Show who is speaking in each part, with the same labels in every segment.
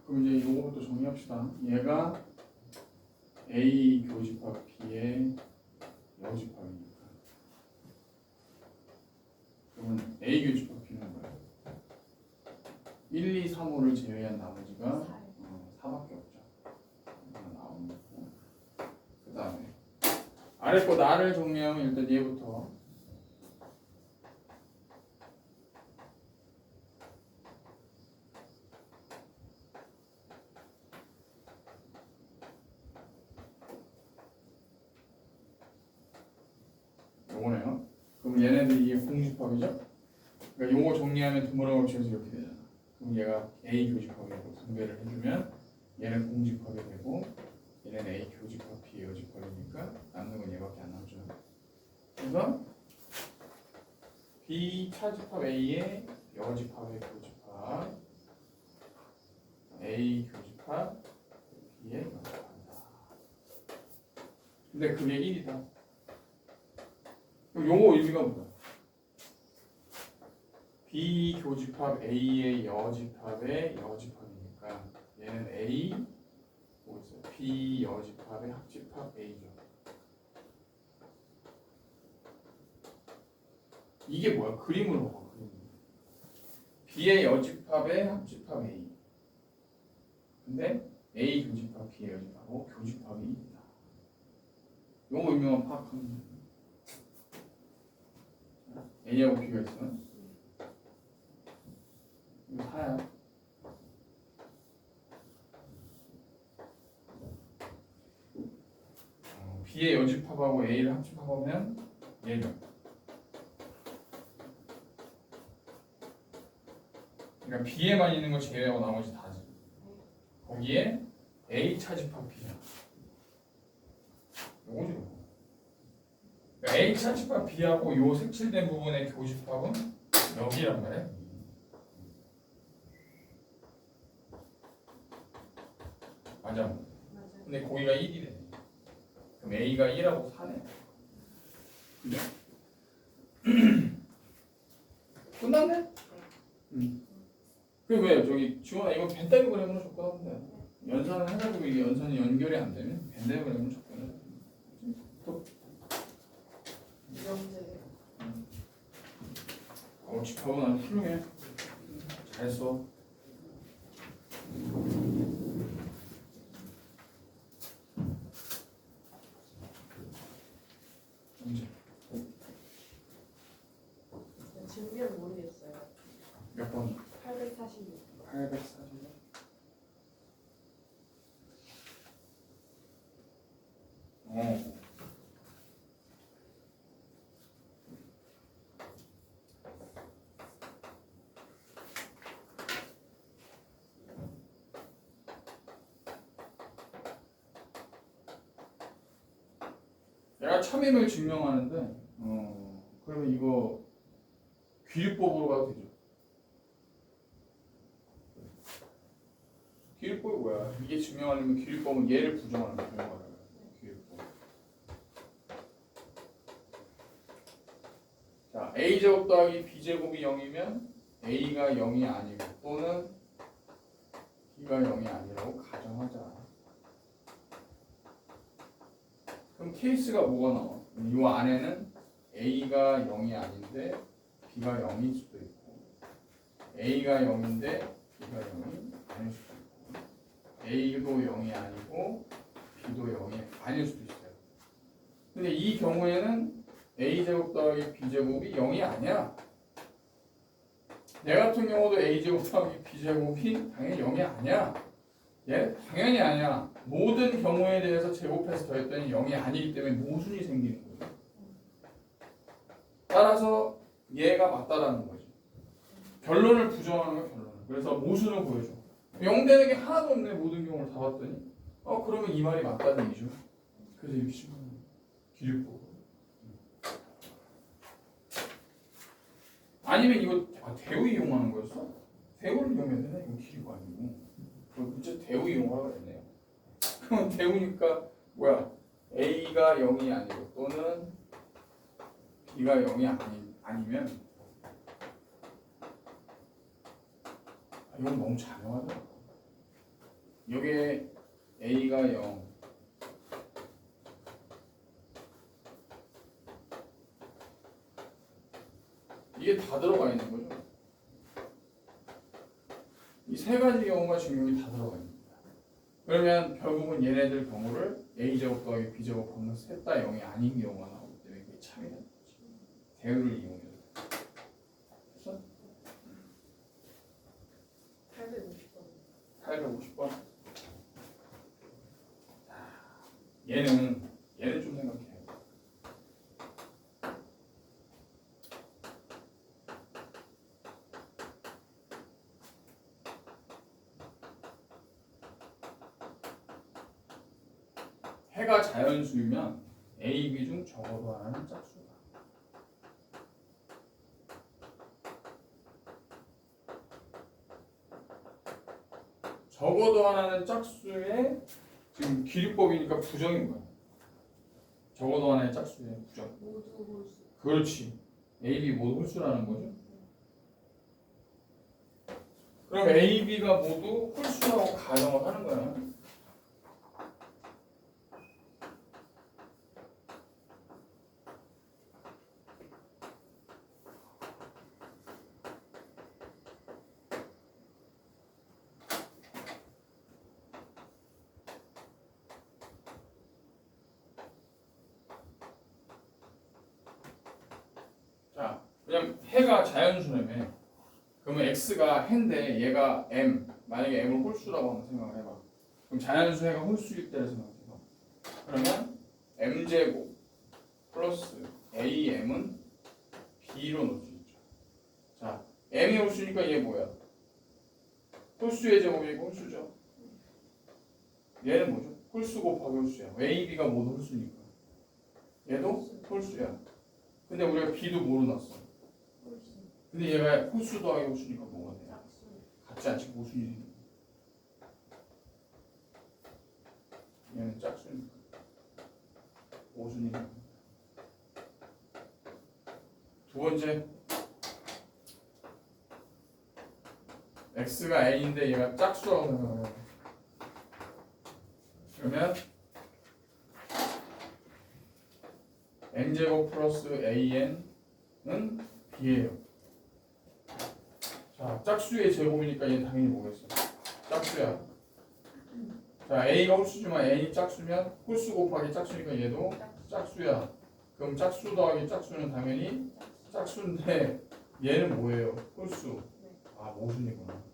Speaker 1: 그럼 이제 요거부터 정리합시다. 얘가 A 교집합 B의 여집합이니까. 그러면 A 교집합 B는 뭐야? 1, 2, 3, 5를 제외한 나머지가 4밖에 없죠. 나오는 거고. 그 다음에 아래 거 나를 정리하면 일단 얘부터 요거네요. 그럼 얘네들이 이게 공집합이죠? 그러니까 요거 정리하면 드물어 합쳐서 이렇게 되잖아. 그럼 얘가 A 교집합이라고 분배를 해주면 얘는 공집합이 되고 얘는 A 교집합 B 여집합이니까 남는 건 얘밖에 안 남죠. 그래서 B 차집합 A의 여집합의 교집합 A 교집합 B의 여집합이다. 근데 그게 1이다. 그럼 요거 의미가 뭐야? B 교집합 A의 여집합의 여집합이니까 얘는 A 뭐 있어요? B 여집합의 합집합 A죠. 이게 뭐야? 그림으로 봐봐. 그림. B의 여집합의 합집합 A. 근데 A 교집합 B의 여집합하고 교집합이 있다. 요거 의미만 파악하면 돼. A하고 B가 있으면 이거 4야. B의 여집합하고 A를 합집합하면 얘죠. 그러니까 B에만 있는 거 제외하고 나머지 다지. 거기에 A 차집합 B야. 요거지 요거. 그러니까 A 차집합 B하고 요 색칠된 부분의 교집합은 여기란 말이야. 맞아. 근데 거기가 1이래. 그럼 A가 1하고 4네. 그죠? 끝났네? 그게 왜 저기 지원아 이거 벤 다이어그램으로 접근하면 돼. 연산을 해가지고 이게 연산이 연결이 안 되면 벤 다이어그램으로 접근해. 또 집합은 아주 훌륭해. 잘했어. 문제
Speaker 2: 증명을 모르겠어요.
Speaker 1: 몇 번?
Speaker 2: 846.
Speaker 1: 840. 내가 참임을 증명하는데 그러면 이거 귀립법으로 가도 되죠. 귀립법이 뭐야? 이게 증명하려면 귀립법은 얘를 부정하는 거야. 귀립법. 자, a제곱 더하기 b제곱이 0이면 a가 0이 아니고 또는 b가 0이 아니라고 가정하자. 그럼 케이스가 뭐가 나와? 이 안에는 a가 0이 아닌데 b가 0일 수도 있고 a가 0인데 b가 0이 아닐 수도 있고 a도 0이 아니고 b도 0이 아닐 수도 있어요. 근데 이 경우에는 a제곱 더하기 b제곱이 0이 아니야. 얘 같은 경우도 a제곱 더하기 b제곱이 당연히 0이 아니야. 얘 당연히 아니야. 모든 경우에 대해서 제곱해서 더했더니 0이 아니기 때문에 모순이 생기는 거예요. 따라서 얘가 맞다라는 거지. 결론을 부정하는 거야, 결론을. 그래서 모순을 보여줘. 0 되는 게 하나도 없네, 모든 경우를 다 봤더니. 그러면 이 말이 맞다는 얘기죠. 그래서 이렇게 심한 기립법. 아니면 이거 대우 이용하는 거였어? 대우를 이용해야 되나? 이거 기립 아니고. 문제 대우 이용하라고 했네요. 그럼 대우니까 뭐야? A가 0이 아니고 또는 B가 0이 아니면 이건 너무 잔인하다. 여기에 a가 0, 이게 다 들어가 있는 거죠. 이 세 가지 경우가 지금 여기 다 들어가 있는 거야. 그러면 결국은 얘네들 경우를 a제곱 더하기 b제곱 하면 셋 다 0이 아닌 경우가 나오기 때문에 그게 참이라는 거지. 대우를 이용해서. 됐어?
Speaker 2: 850번.
Speaker 1: 850번. 얘는 좀 생각해. 해가 자연수이면 A, B 중 적어도 하나는 짝수다. 적어도 하나는 짝수의 지금 기류법이니까 부정인 거야. 적어도 하나의 짝수의 부정.
Speaker 2: 모두 홀수.
Speaker 1: 그렇지. A, B 모두 홀수라는 거죠. 그럼 A, B가 모두 홀수라고 가정을 하는 거야. 자, 그냥 해가 자연수라며. 그러면 x가 해인데 얘가 m, 만약에 m을 홀수라고 한번 생각을 해봐. 그럼 자연수 해가 홀수일 때를 생각해봐. 그러면 m제곱 플러스 am은 b로 놓을 수 있죠. 자, m이 홀수니까 얘 뭐야? 홀수의 제곱이고 홀수죠. 얘는 뭐죠? 홀수 곱하기 홀수야. a, b가 모두 홀수니까. 얘도 홀수야. 근데 우리가 b도 뭐로 놨어?
Speaker 2: 홀수.
Speaker 1: 근데 얘가 홀수 더하기 홀수니까 뭐가 돼?
Speaker 2: 짝수.
Speaker 1: 같지 않지 모순이 되는 거야. 얘는 짝수니까 모순이 되는 거야. 두 번째, x가 n인데 얘가 짝수라고 생각해요. 그러면 n제곱 플러스 an은 b예요. 자, 짝수의 제곱이니까 얘 당연히 뭐겠어? 짝수야. 자, a가 홀수지만 n이 짝수면 홀수 곱하기 짝수니까 얘도 짝수야. 그럼 짝수 더하기 짝수는 당연히 짝수인데 얘는 뭐예요? 홀수. 아, 모순이구나.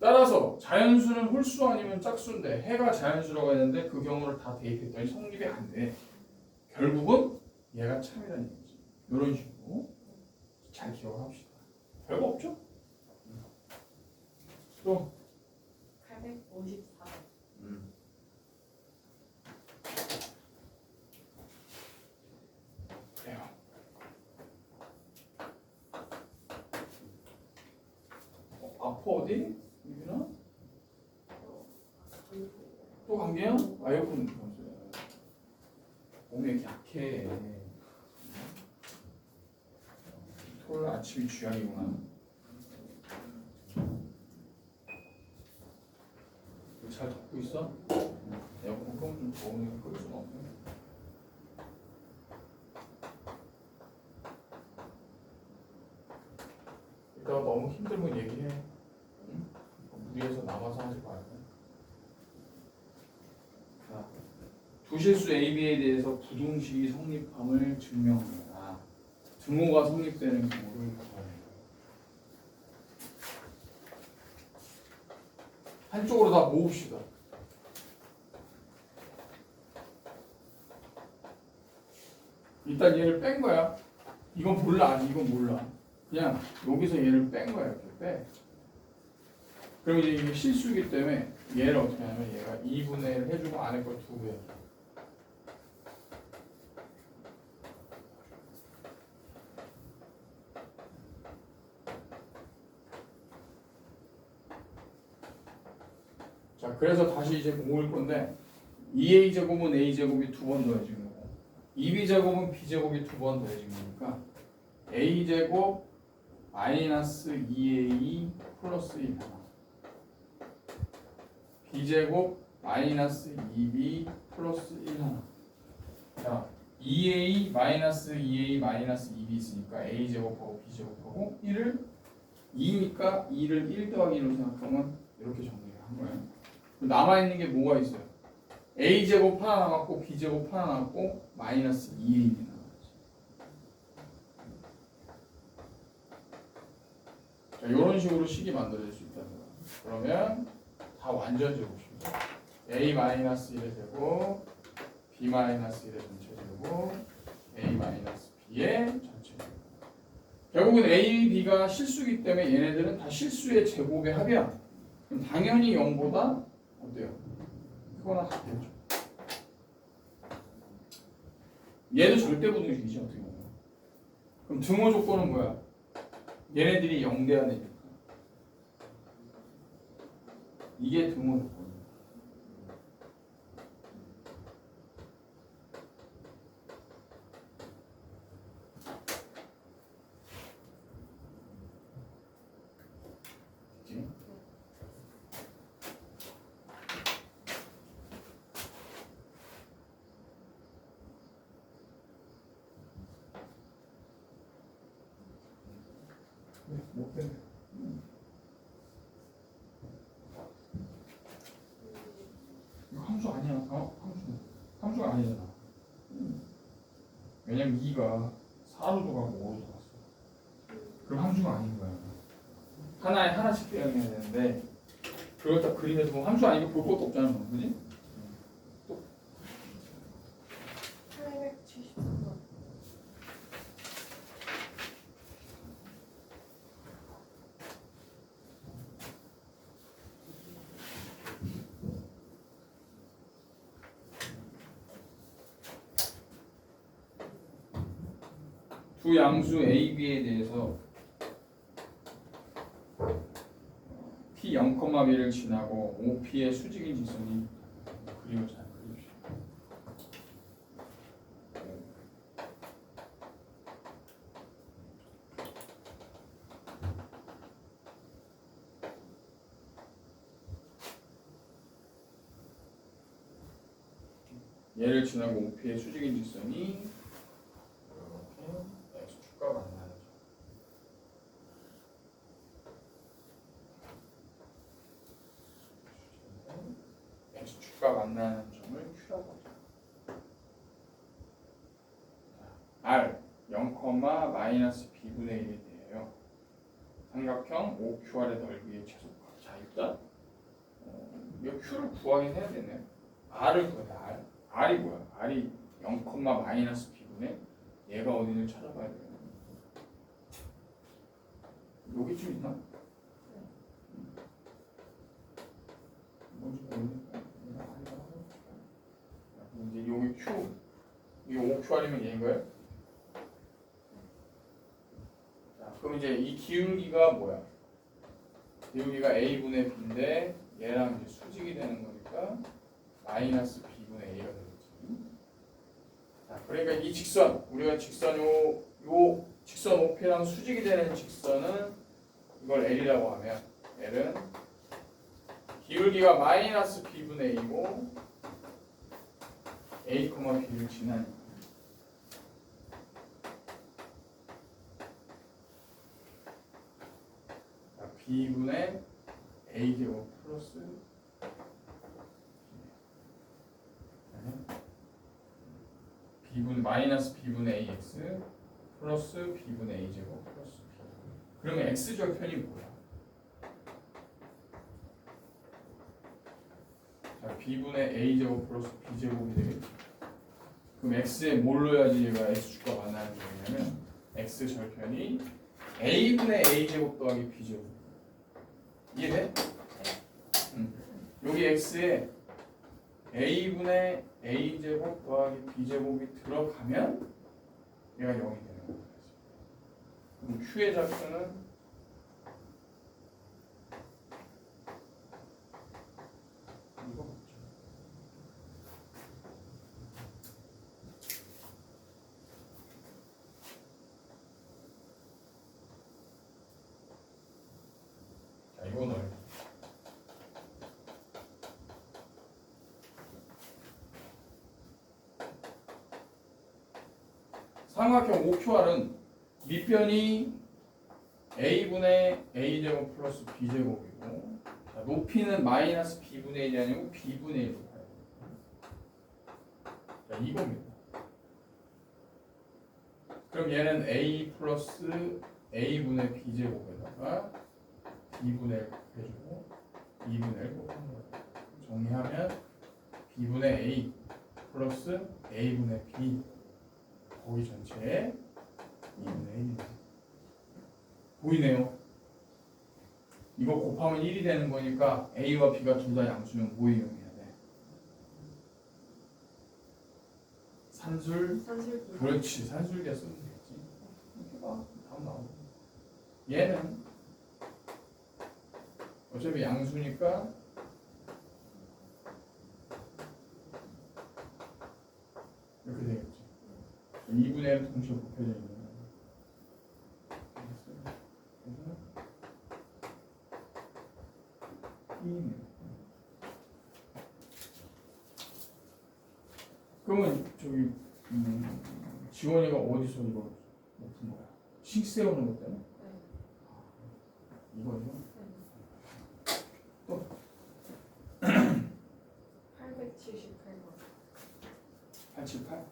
Speaker 1: 따라서 자연수는 홀수 아니면 짝수인데 해가 자연수라고 했는데 그 경우를 다 대입했더니 성립이 안 돼. 결국은 얘가 참이라는 얘기지. 이런 식으로 잘 기억을 합시다. 별거 없죠? 또
Speaker 2: 854번.
Speaker 1: 그래요. 아파 어디? 유빈아? 또 감기야? 아이폰 몸이 이렇게 약해. 토요일 아침이 쥐약이구나. 잘 덮고 있어? 에어컨 끄면 좀 더우니까 끌 수가 없네. 이따가 너무 힘들면 얘기해. 응? 무리해서 남아서 하지 말고. 자, 두실수 AB에 대해서 부등식이 성립함을 증명해라. 등호가 성립되는 경우를 구하라. 한쪽으로 다 모읍시다. 일단 얘를 뺀 거야. 이건 몰라. 아직 이건 몰라. 그냥 여기서 얘를 뺀 거야. 이렇게 빼. 그럼 이제 이게 실수이기 때문에 얘를 어떻게 하냐면 얘가 2분의 1 해주고 안에 걸 두고 해. 자, 그래서 다시 이제 모을 건데 2a제곱은 a제곱이 두 번 더해지는 거고 2b제곱은 b제곱이 두 번 더해지는 거니까 a제곱 마이너스 2a 플러스 1 하나. b제곱 마이너스 2b 플러스 1 하나. 자, 2a 마이너스 2a 마이너스 2b 있으니까 a제곱하고 b제곱하고 1을 2니까 2를 1 더하기 1로 생각하면 이렇게 정리를 한 거예요. 남아있는 게 뭐가 있어요? a제곱 하나 남았고 b제곱 하나 남았고 마이너스 2a 남았지. 자, 이런 식으로 식이 만들어질 수 있다는 거야. 그러면 다 완전 제곱입니다. a 마이너스 1의 제곱, b 마이너스 1의 전체 제곱, a 마이너스 b의 전체 제곱. 결국은 a, b가 실수기 때문에 얘네들은 다 실수의 제곱의 합이야. 그럼 당연히 0보다 어때요? 크거나 같겠죠. 얘도 절대부등식이지 어떻게 보면. 그럼 등호 조건은 뭐야? 얘네들이 0 돼야 되니까. 이게 등호 조건이야. 그치? 못 되네. 이거 함수 아니야. 함수가 아니잖아. 왜냐면 2가 4로도 가고 5로도 갔어. 그럼 함수가 아닌 거야. 하나에 하나씩 대응해야 되는데 그걸 딱 그림에서 보면 함수 아니고 볼 것도 없잖아. 그지?
Speaker 2: 873번.
Speaker 1: 두 양수 A, B에 대해서 P 0,B를 지나고 OP의 수직인 직선이 그림을 잘 그려주시죠. 얘를 지나고 OP의 수직인 직선이 이렇게 X축과 만나는 점. X축과 만나는 점을 Q라고 하죠. R 0,-b분의 1에 대해요. 삼각형 OQR의 넓이의 최소값. 자, 일단 이 Q를 구하긴 해야 되네. R을 구해야 돼. R이 뭐야? R이 0,-b분의 얘가 어디를 찾아봐야 돼요. 여기쯤 있나? 뭔지 모르니까 이제 여기 Q 이 OQR이면 얘인가요? 자, 그럼 이제 이 기울기가 뭐야? 기울기가 A분의 B인데 얘랑 이제 수직이 되는 거니까 마이너스 B분의 A가 되겠지. 자, 그러니까 이 직선 우리가 직선 요 직선 OP랑 수직이 되는 직선은 이걸 L이라고 하면 L은 기울기가 마이너스 B분의 A고 A, B를 지나는 B분의 A제곱 플러스 B분 마이너스 B분의 AX 플러스 B분의 A제곱 플러스 B. 그러면 X절편이 뭐야? 자, B분의 A제곱 플러스 B제곱이 되겠지. 그럼 X에 뭘 넣어야지 얘가 X축과 만나는 거냐면 X절편이 A분의 A제곱 더하기 B제곱. 이해돼? 여기 X에 A분의 A제곱 더하기 B제곱이 들어가면 얘가 0이 되는 거야. 그럼 Q의 좌표는 이거 맞죠? 삼각형 OQR은 밑변이 a분의 a제곱 플러스 b제곱이고, 자, 높이는 마이너스 b분의 1이 아니고 b분의 1로 가요. 자, 이겁니다. 그럼 얘는 a 플러스 a분의 b제곱에다가 b분의 1 곱해주고 2분의 1 곱하는 거예요. 정리하면 b분의 a 플러스 a분의 b, 거기 전체에 2분의 1입니다. 보이네요? 이거 곱하면 1이 되는 거니까 a와 b가 둘 다 양수면 뭐 이용해야 돼?
Speaker 2: 산술기.
Speaker 1: 그렇지, 산술계 쓰면 되겠지. 이렇게 봐, 답 나오고. 얘는 어차피 양수니까 이렇게 되겠지. 2분의 1 동시에 곱해져 있는 거야. 그래서 E네. 그러면 저기 지원이가 어디서 이거 못푼 거야? 식 세우는 것 때문에?
Speaker 2: 네.
Speaker 1: 이거죠? 또
Speaker 2: 878번.
Speaker 1: 878?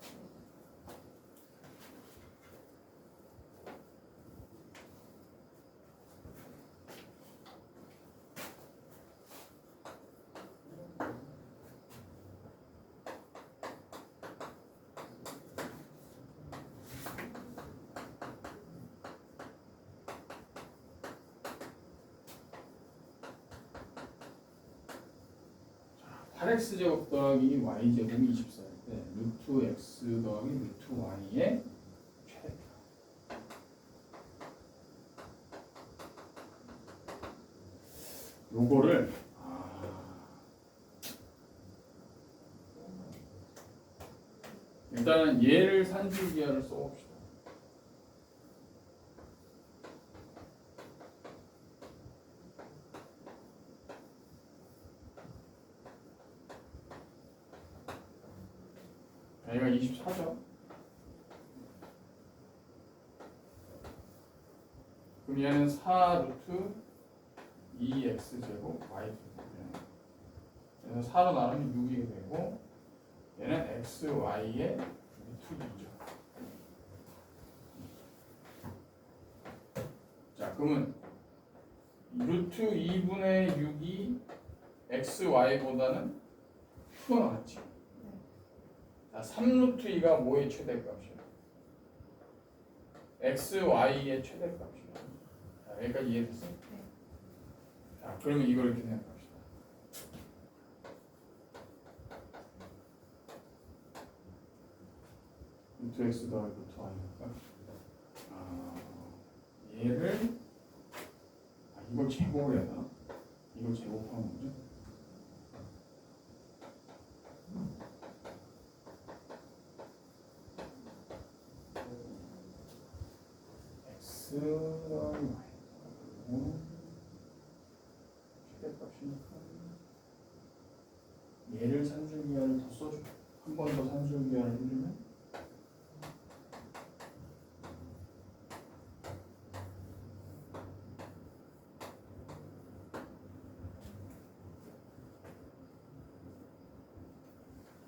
Speaker 1: 자, 8x제곱 더하기 y제곱이 24일 때 루트 x 더하기 루트 y의 최대값. 요거를 일단은 얘를 산술기하를 써봅시다. 얘가 24죠. 그럼 얘는 4 루트 2x제곱 y제곱이에요. 그래서 4로 나누면 6이 되고, 얘는 x, y의 루트 2죠. 자, 그러면 루트 2분의 6이 x, y보다는 크거나 같지. 자, 3루트 2가 뭐의 최대값이야? x, y의 최대값이야. 자, 여기까지 이해됐어?
Speaker 2: 네.
Speaker 1: 자, 그러면 이걸 이렇게 생각합시다. 루트 x 더하기 루트 y니까 얘를 이걸 제곱을 해야 되나? 이걸 제곱하는 거죠? x 더하기 y 그리고 최대값이니까 얘를 산술기하를 더 써줘. 한 번 더 산술기하를 해주면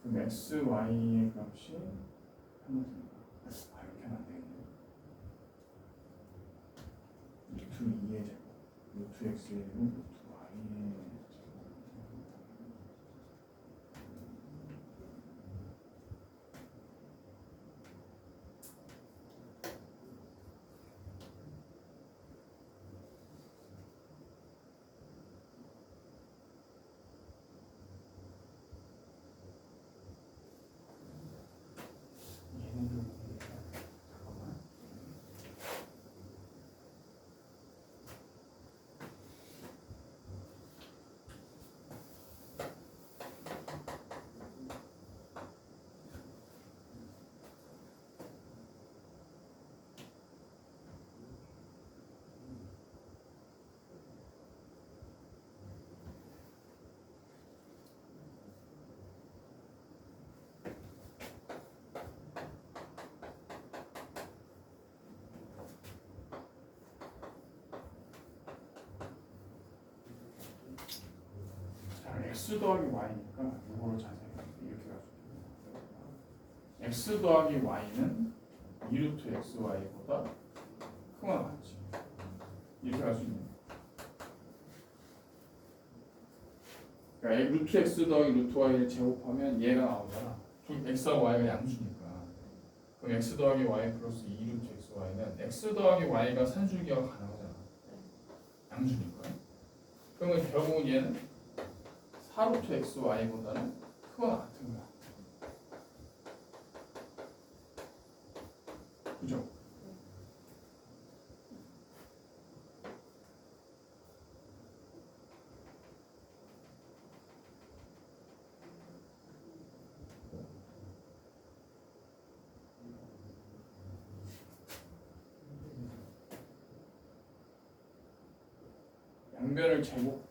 Speaker 1: 그럼 x, y의 값이 하나 됩니다. 이렇게 하면 안 되겠네. 루트 2의 제곱, 루트 x의 제곱, 루트 y의 제곱. 얘는 좀 잠깐만. x 더하기 y니까 이거를 자세히 이렇게 가지고 x 더하기 y는 2루트 xy보다 크거나 같지. 이렇게 할 수 있는. 그러니까 루트 x 더하기 루트 y를 제곱하면 얘가 나오잖아. x하고 y가 양수니까. 그럼 x 더하기 y 플러스 2루트 xy는 x 더하기 y가 산술기가 가능하잖아. 양수니까. 그러면 결국은 얘는 4루트 xy보다는 크거나 같은 거야. 그죠? 양변을 제곱하면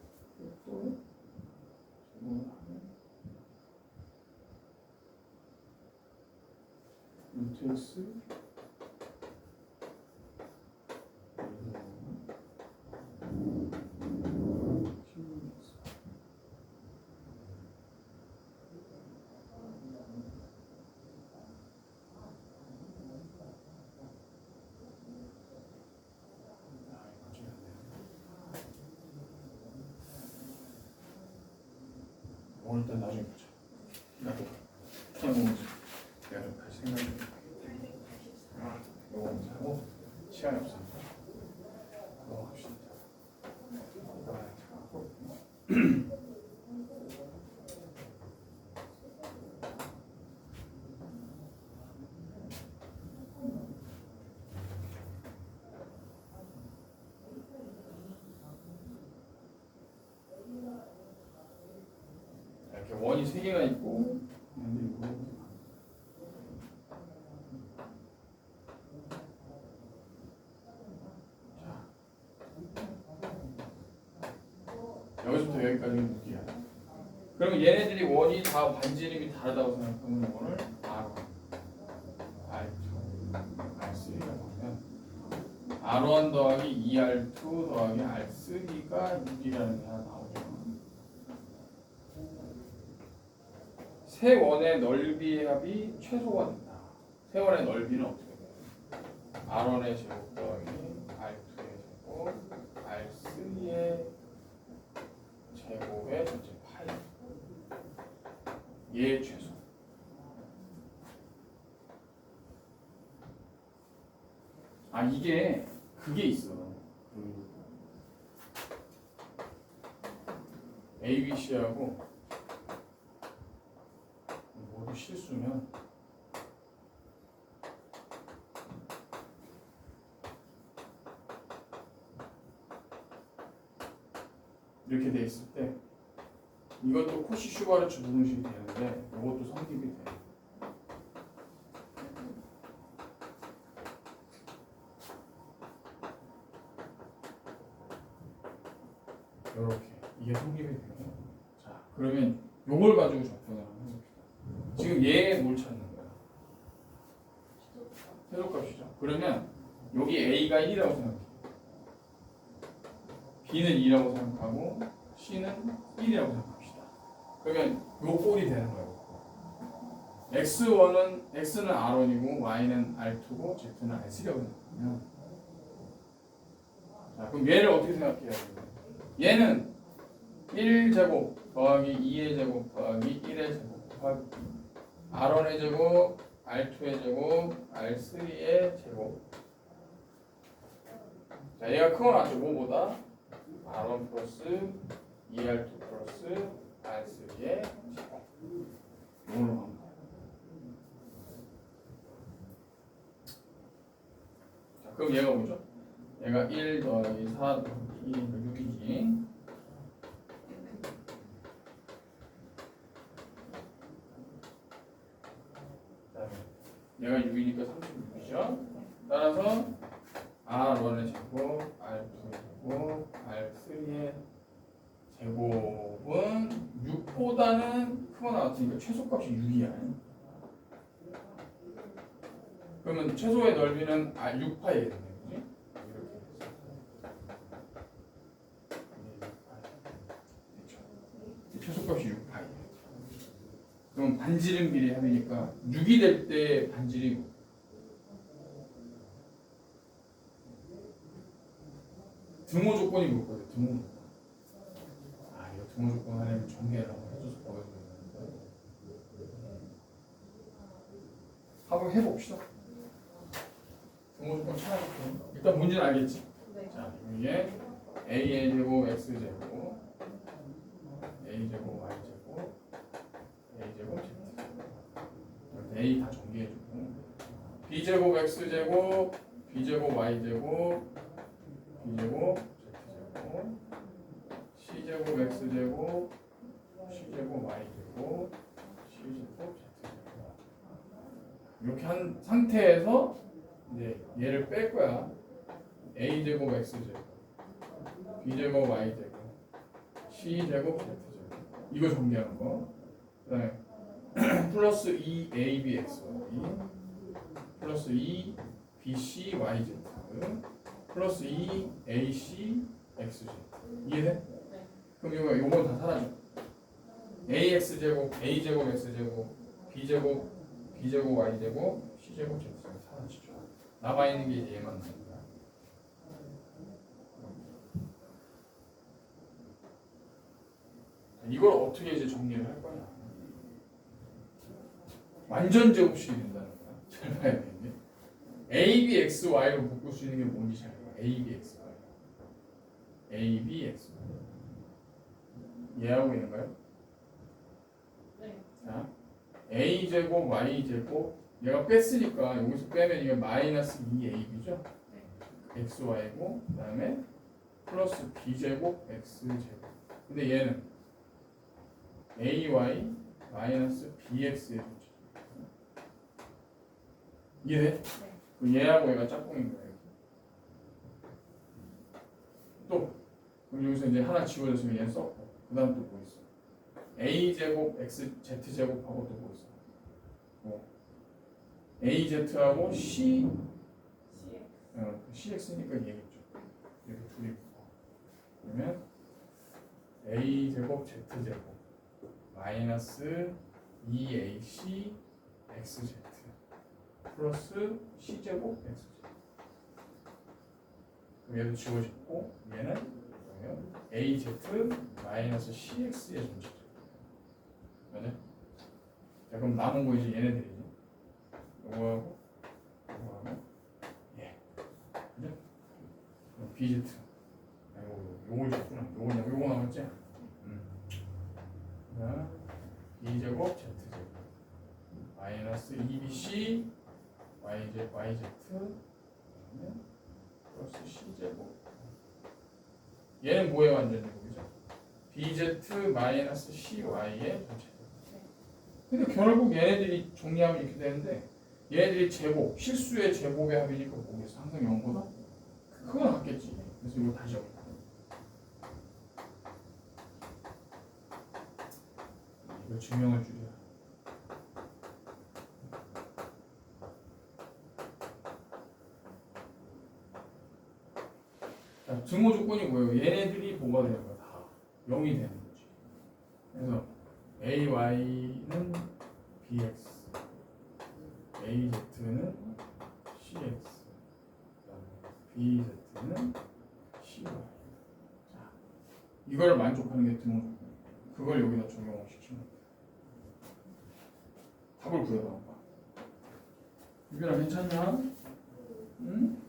Speaker 1: 루트 x 일단 나중에 보자. 나도 그냥 내가 좀 다시 생각해. 이거 먼저 하고 시간이 없으니까 넘어갑시다. 이렇게 원이 3개가 있고 여기서부터 여기까지는 무기야. 그러면 얘네들이 원이 다 반지름이 다르다고 생각하면 원을 R1, R2, R3라고 하면 R1 더하기 2R2 더하기 R3가 6이라는 게 하나 나오죠. 세 원의 넓이의 합이 최소가 된다. 세 원의 넓이는 어떻게 돼요? R1의 제곱 더하기 R2의 제곱, R3의 제곱의 전체 파이. 얘의 최소. 아 이게 그게 있어. A, B, C하고 모두 실수면 이렇게 돼 있을 때 이것도 코시 슈바르츠 부등식이 되는데 이것도 성립이 돼. 이렇게 이게 성립이 되고, 자 그러면 요걸 가지고 접근을 한번 해봅시다. 지금 얘 뭘 찾는 거야? 최소값이죠. 그러면 여기 A가 1이라고 생각해. B는 2라고 생각하고 C는 1이라고 생각합시다. 그러면 요 꼴이 되는 거예요. X1은 X는 R1이고 Y는 R2고 Z는 R3라고 생각하면, 자 그럼 얘를 어떻게 생각해야 돼요? 얘는 1제곱 더하기 2의 제곱 더하기 1의 제곱 더하기 R1의 제곱, R2의 제곱, R3의 제곱. 자 얘가 크거나 같죠? 뭐보다? R1 플러스 2R2 플러스 R3의 제곱. 이걸로 가면 돼요. 자 그럼 얘가 뭐죠? 얘가 1 더하기 4 더하기 6이지. 얘가 6이니까 36이죠. 따라서 R1의 제곱, R2의 제곱, R3의 제곱은 6보다는 크거나 같으니까 최소값이 6이야. 그러면 최소의 넓이는 6파이에 되네, 그지? 이렇게 최소값이 그럼 반지름 비례 합이니까 6이 될 때 반지름이 등호 조건이 뭘 거예요? 등호 조건. 아 이거 등호 조건 하려면 전개라고 해줘서 보여줘야 되는데 한번 해봅시다. 등호 조건 찾아볼게요. 일단 뭔지는 알겠지?
Speaker 2: 네.
Speaker 1: 자 이게 a 제곱 x 제곱 a 제곱 y 제곱 a 제곱 z 제곱 a 다 전개해주고 b 제곱 x 제곱 b 제곱 y 제곱 b 제곱 z 제곱 c 제곱 x 제곱 c 제곱 y 제곱 c 제곱 z 제곱 이렇게 한 상태에서 이제 얘를 뺄 거야. a 제곱 x 제곱 b 제곱 y 제곱 c 제곱 z 제곱 이거 정리하는 거. 그다음에 플러스 2abx 플러스 2bc yz 플러스 2ac xz 이해돼?
Speaker 2: 네.
Speaker 1: 그럼 요건 다 사라져. ax 제곱 a 제곱 x 제곱 b 제곱 b 제곱 y 제곱 c 제곱 z 제곱 사라지죠. 남아 있는 게 이제 얘만 남는 거야. 이걸 어떻게 이제 정리를 할 거냐? 완전 제곱식이 된다는 거야. 잘 봐야 되는데 a, b, x, y로 묶을 수 있는 게 뭔지 잘 봐. a, b, x, y. a, b, x, y. 이해하고 있는가요?
Speaker 2: 네.
Speaker 1: 자, a 제곱, y 제곱. 얘가 뺐으니까 여기서 빼면 이게 마이너스 2ab죠. x, y고 그다음에 플러스 b 제곱, x 제곱. 근데 얘는 ay 마이너스 bx의 조치. 이해돼? 그 얘하고 얘가 짝꿍인 거예요. 또 그럼 여기서 이제 하나 지워졌으면 얘는 썼고 그다음 또 뭐 있어? a 제곱 x z 제곱하고 또 뭐 있어? 뭐 a z하고 c cx니까 얘겠죠. 이렇게 둘이 붙어. 그러면 a 제곱 z 제곱 마이너스 2ac xz 플러스 c제곱 xz. 그럼 얘도 지워지고 얘는 그러면 az 마이너스 cx의 전체적. 맞아? 자 그럼 남은 거 이제 얘네들이지. 요거하고 요거하고 예. 그죠? 그럼 bz. 요거 있었구나. 요거 남았지? 자, b제곱 z제곱 마이너스 2bc yz 플러스 c제곱 얘는 뭐의 완전 제곱이죠? bz 마이너스 cy의 전체 제곱. 근데 결국 얘네들이 정리하면 이렇게 되는데 얘네들이 제곱, 실수의 제곱의 합이니까 뭐겠어? 항상 0보다 그건 같겠지. 그래서 이거 다시 적어. 이거 증명할 줄이야. 자, 증오 조건이 뭐예요? 얘네들이 뭐가 되는 거야? 다 0이 되는 거지. 그래서 AY는 BX, AZ는 CX, BZ는 CY. 자, 이걸 만족하는 게 증오 조건. 그걸 여기다 적용시키면 돼. 답을 구해봐. 유빈아 괜찮냐? 응?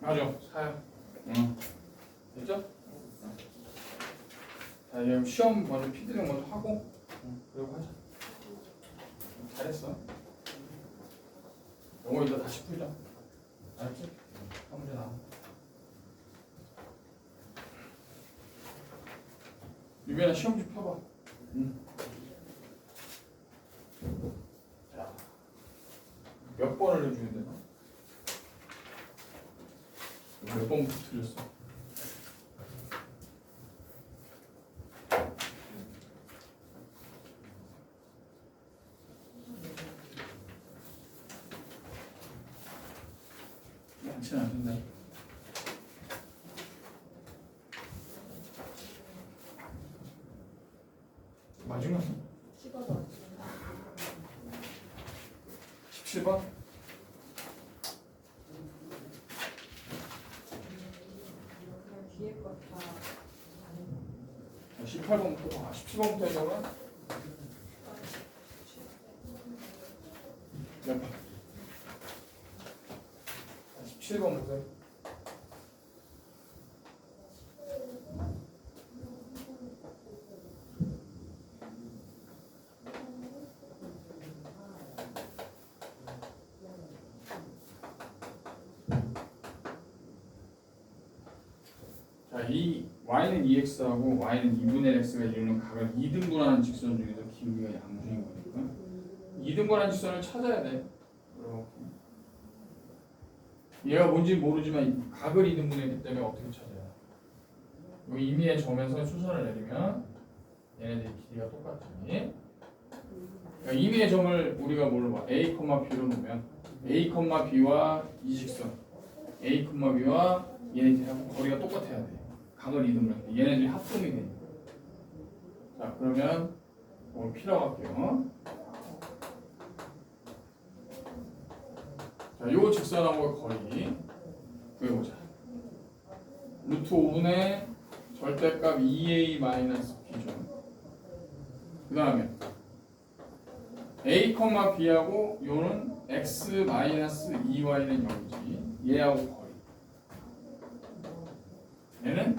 Speaker 1: 가죠. 4요. 응. 됐죠? 자, 이제 시험 먼저 피드백 먼저 하고 그리고 하자. 잘했어. 영어 이따 다시 풀자. 알았지? 한 문제 나와. 유빈아 시험 좀 펴봐. 응. 자, 몇 번을 해줘야 되나? 몇 번부터 틀렸어? 많지는 않은데. 마지막
Speaker 2: 10번
Speaker 1: 17번?
Speaker 2: 그냥 뒤에 거다
Speaker 1: 18번부터 17번부터 해보면 몇 번? 17번부터 자, 이 y는 2x하고 y는 2분의 x가 이루는 각을 2등분하는 직선 중에서 기울기가 양수인 거니까 2등분하는 직선을 찾아야 돼. 이렇게. 얘가 뭔지 모르지만 이 각을 2등분했기 때문에 어떻게 찾아요? 여기 임의의 점에서 수선을 내리면 얘네들이 길이가 똑같지. 그러니까 임의의 점을 우리가 뭘로 봐? a, b로 놓으면 a, b와 이 직선 a, b와 얘네들하고 거리가 똑같아야 돼. 각을 2등분할 때 얘네들이 합동이 되니까. 자, 그러면 오늘 필요할게요. 자, 요 직선하고의 거리 구해보자. 루트 5분의 절대값 2a-b죠. 그 다음에 a, b하고 요는 x-2y는 0이지. 얘하고 거리. 얘는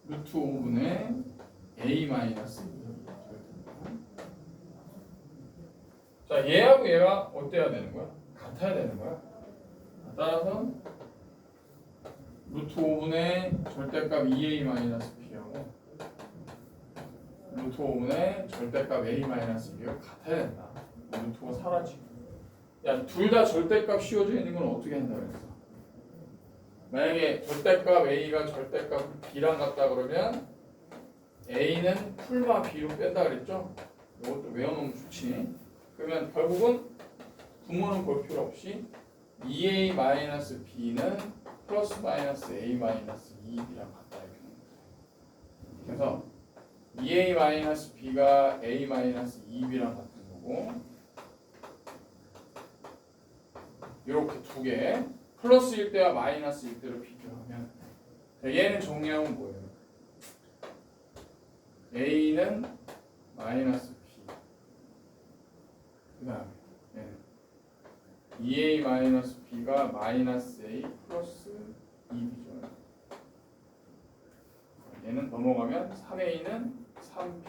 Speaker 1: 루트 5분의 a-2. 자, 얘하고 얘가 어때야 되는 거야? 같아야 되는 거야. 따라서 루트 5분의 절대값 2a-b하고 루트 5분의 절대값 a-b가 같아야 된다. 루트가 사라지고. 야, 둘 다 절대값 씌워져 있는 건 어떻게 한다 그랬어? 만약에 절대값 a가 절대값 b랑 같다 그러면 a는 풀마 b로 뺀다 그랬죠? 이것도 외워놓으면 좋지. 그러면 결국은 분모는 볼 필요 없이 2a-b는 플러스 마이너스 a-2b랑 같다 이렇게 나옵니다. 그래서 2a-b가 a-2b랑 같은 거고 이렇게 두 개 플러스일 때와 마이너스일 때로 비교하면 얘는 정리하면 뭐예요? a는 마이너스 b 그 다음에 얘는 2a-b가 마이너스 a 플러스 2b죠. 얘는 넘어가면 3a는 3b.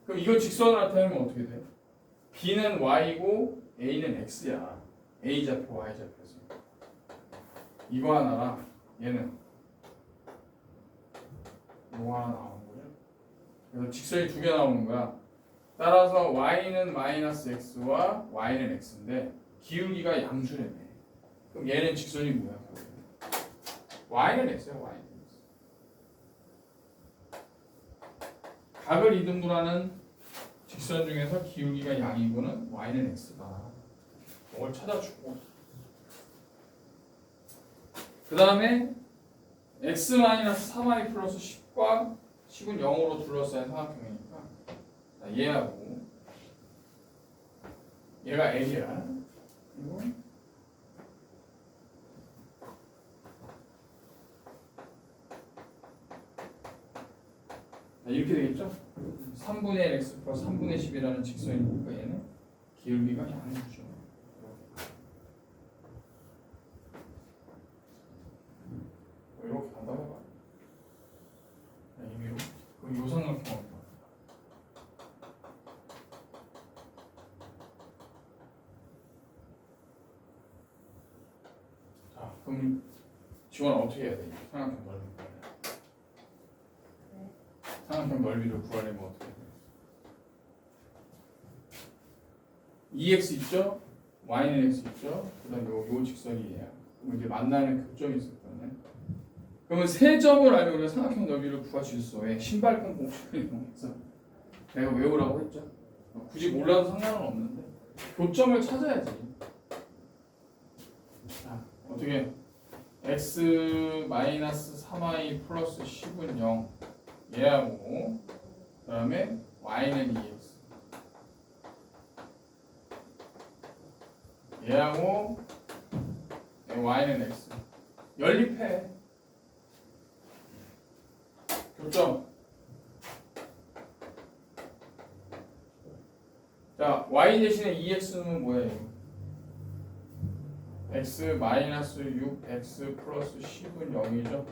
Speaker 1: 그럼 이거 직선을 나타내면 어떻게 돼? b는 y고 a는 x야. a 좌표 y 좌표에서 이거 하나랑 얘는 이거 하나 나오는 거죠. 그래서 직선이 두 개 나오는 거야. 따라서 y는 마이너스 x와 y는 x인데 기울기가 양수래네. 그럼 얘는 직선이 뭐야? y는 x야. y는 x. 각을 2등분하는 직선 중에서 기울기가 양이고는 y는 x다. 이걸 찾아주고 그 다음에 x-3y 플러스 10과 10은 0으로 둘러싸인 삼각형이니까 얘하고 얘가 a야. 그리고 이렇게 되겠죠? 3분의 x 플러스 3분의 10이라는 직선이니까 얘는 기울기가 양수죠. 그럼 지원 어떻게 해야 돼? 삼각형 넓이.
Speaker 2: 네.
Speaker 1: 삼각형 넓이를 구하려면 어떻게 해야 돼? 2x 있죠? y는 x 있죠? 그 다음에 요 직선이 얘야. 그럼 이제 만나는 교점이 있을 거네. 그러면 세 점을 알면 우리가 삼각형 넓이를 구할 수 있어. 왜? 신발끈 공식을 이용해서. 내가 외우라고 했죠? 굳이 몰라도 상관은 없는데 교점을 찾아야지. 자, 어떻게 x 마이너스 3y 플러스 10은 0 얘하고 그 다음에 y는 2x 얘하고 y는 x 연립해. 교점. 자, y 대신에 2x는 뭐예요? x 마이너스 6x 플러스 10은 0이죠.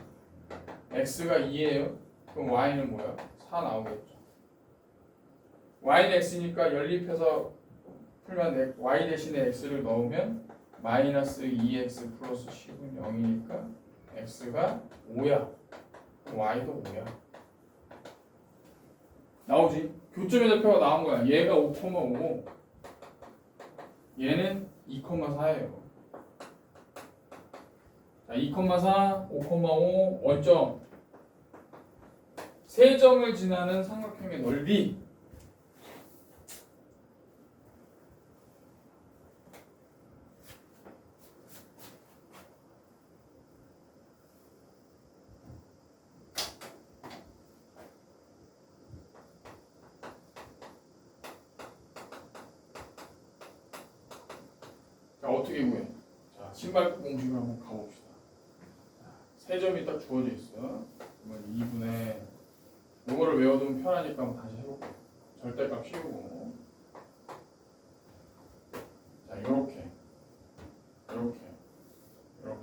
Speaker 1: x가 2예요. 그럼 y는 뭐야? 4 나오겠죠. y는 x니까 연립해서 풀면 y 대신에 x를 넣으면 마이너스 2x 플러스 10은 0이니까 x가 5야. y도 5야. 나오지? 교점의 좌표가 나온 거야. 얘가 5,5고 얘는 2,4예요. 자, 2,4, 5,5 원점. 세 점을 지나는 삼각형의 넓이. 자, 어떻게 구해? 자, 신발 공식을 한번 가봅시다. 세 점이 딱 주어져 있어. 그러면 2분의 이거를 외워두면 편하니까 한번 다시 해볼게요. 절대값 씌우고 자, 이렇게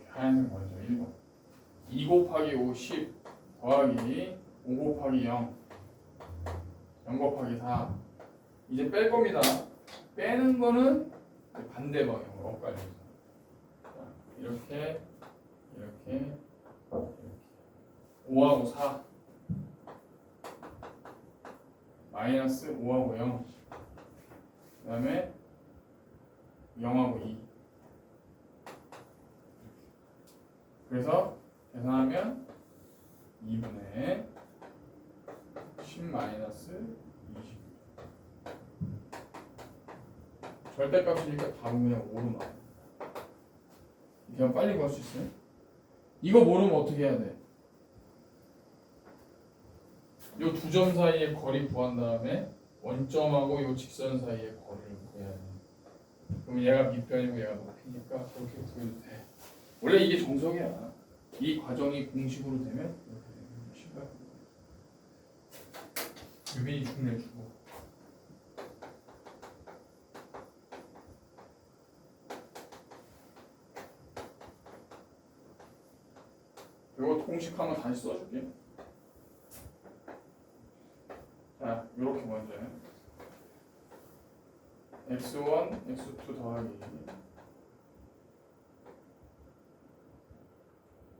Speaker 1: 하얀색 먼저 1번 2 곱하기 5 10 더하기 5 곱하기 0 0 곱하기 4 이제 뺄 겁니다. 빼는 거는 반대 방향으로 엇갈려서 이렇게 5하고 4 마이너스 5하고 0 그 다음에 0하고 2 그래서 계산하면 2분의 10 마이너스 20 절대값이니까 답은 그냥 5로 나와. 그냥 빨리 구할 수 있어요? 이거 모르면 어떻게 해야 돼? 요 두 점 사이의 거리 구한 다음에 원점하고 요 직선 사이의 거리를 구해야 돼. 그럼 얘가 밑변이고 얘가 높이니까 그렇게 구해도 돼. 원래 이게 정석이야. 이 과정이 공식으로 되면 이렇게 되는 신발. 유빈이 죽내주고. 이거 공식 한번 다시 써줄게. 자, 이렇게 먼저 x1, x2 더하기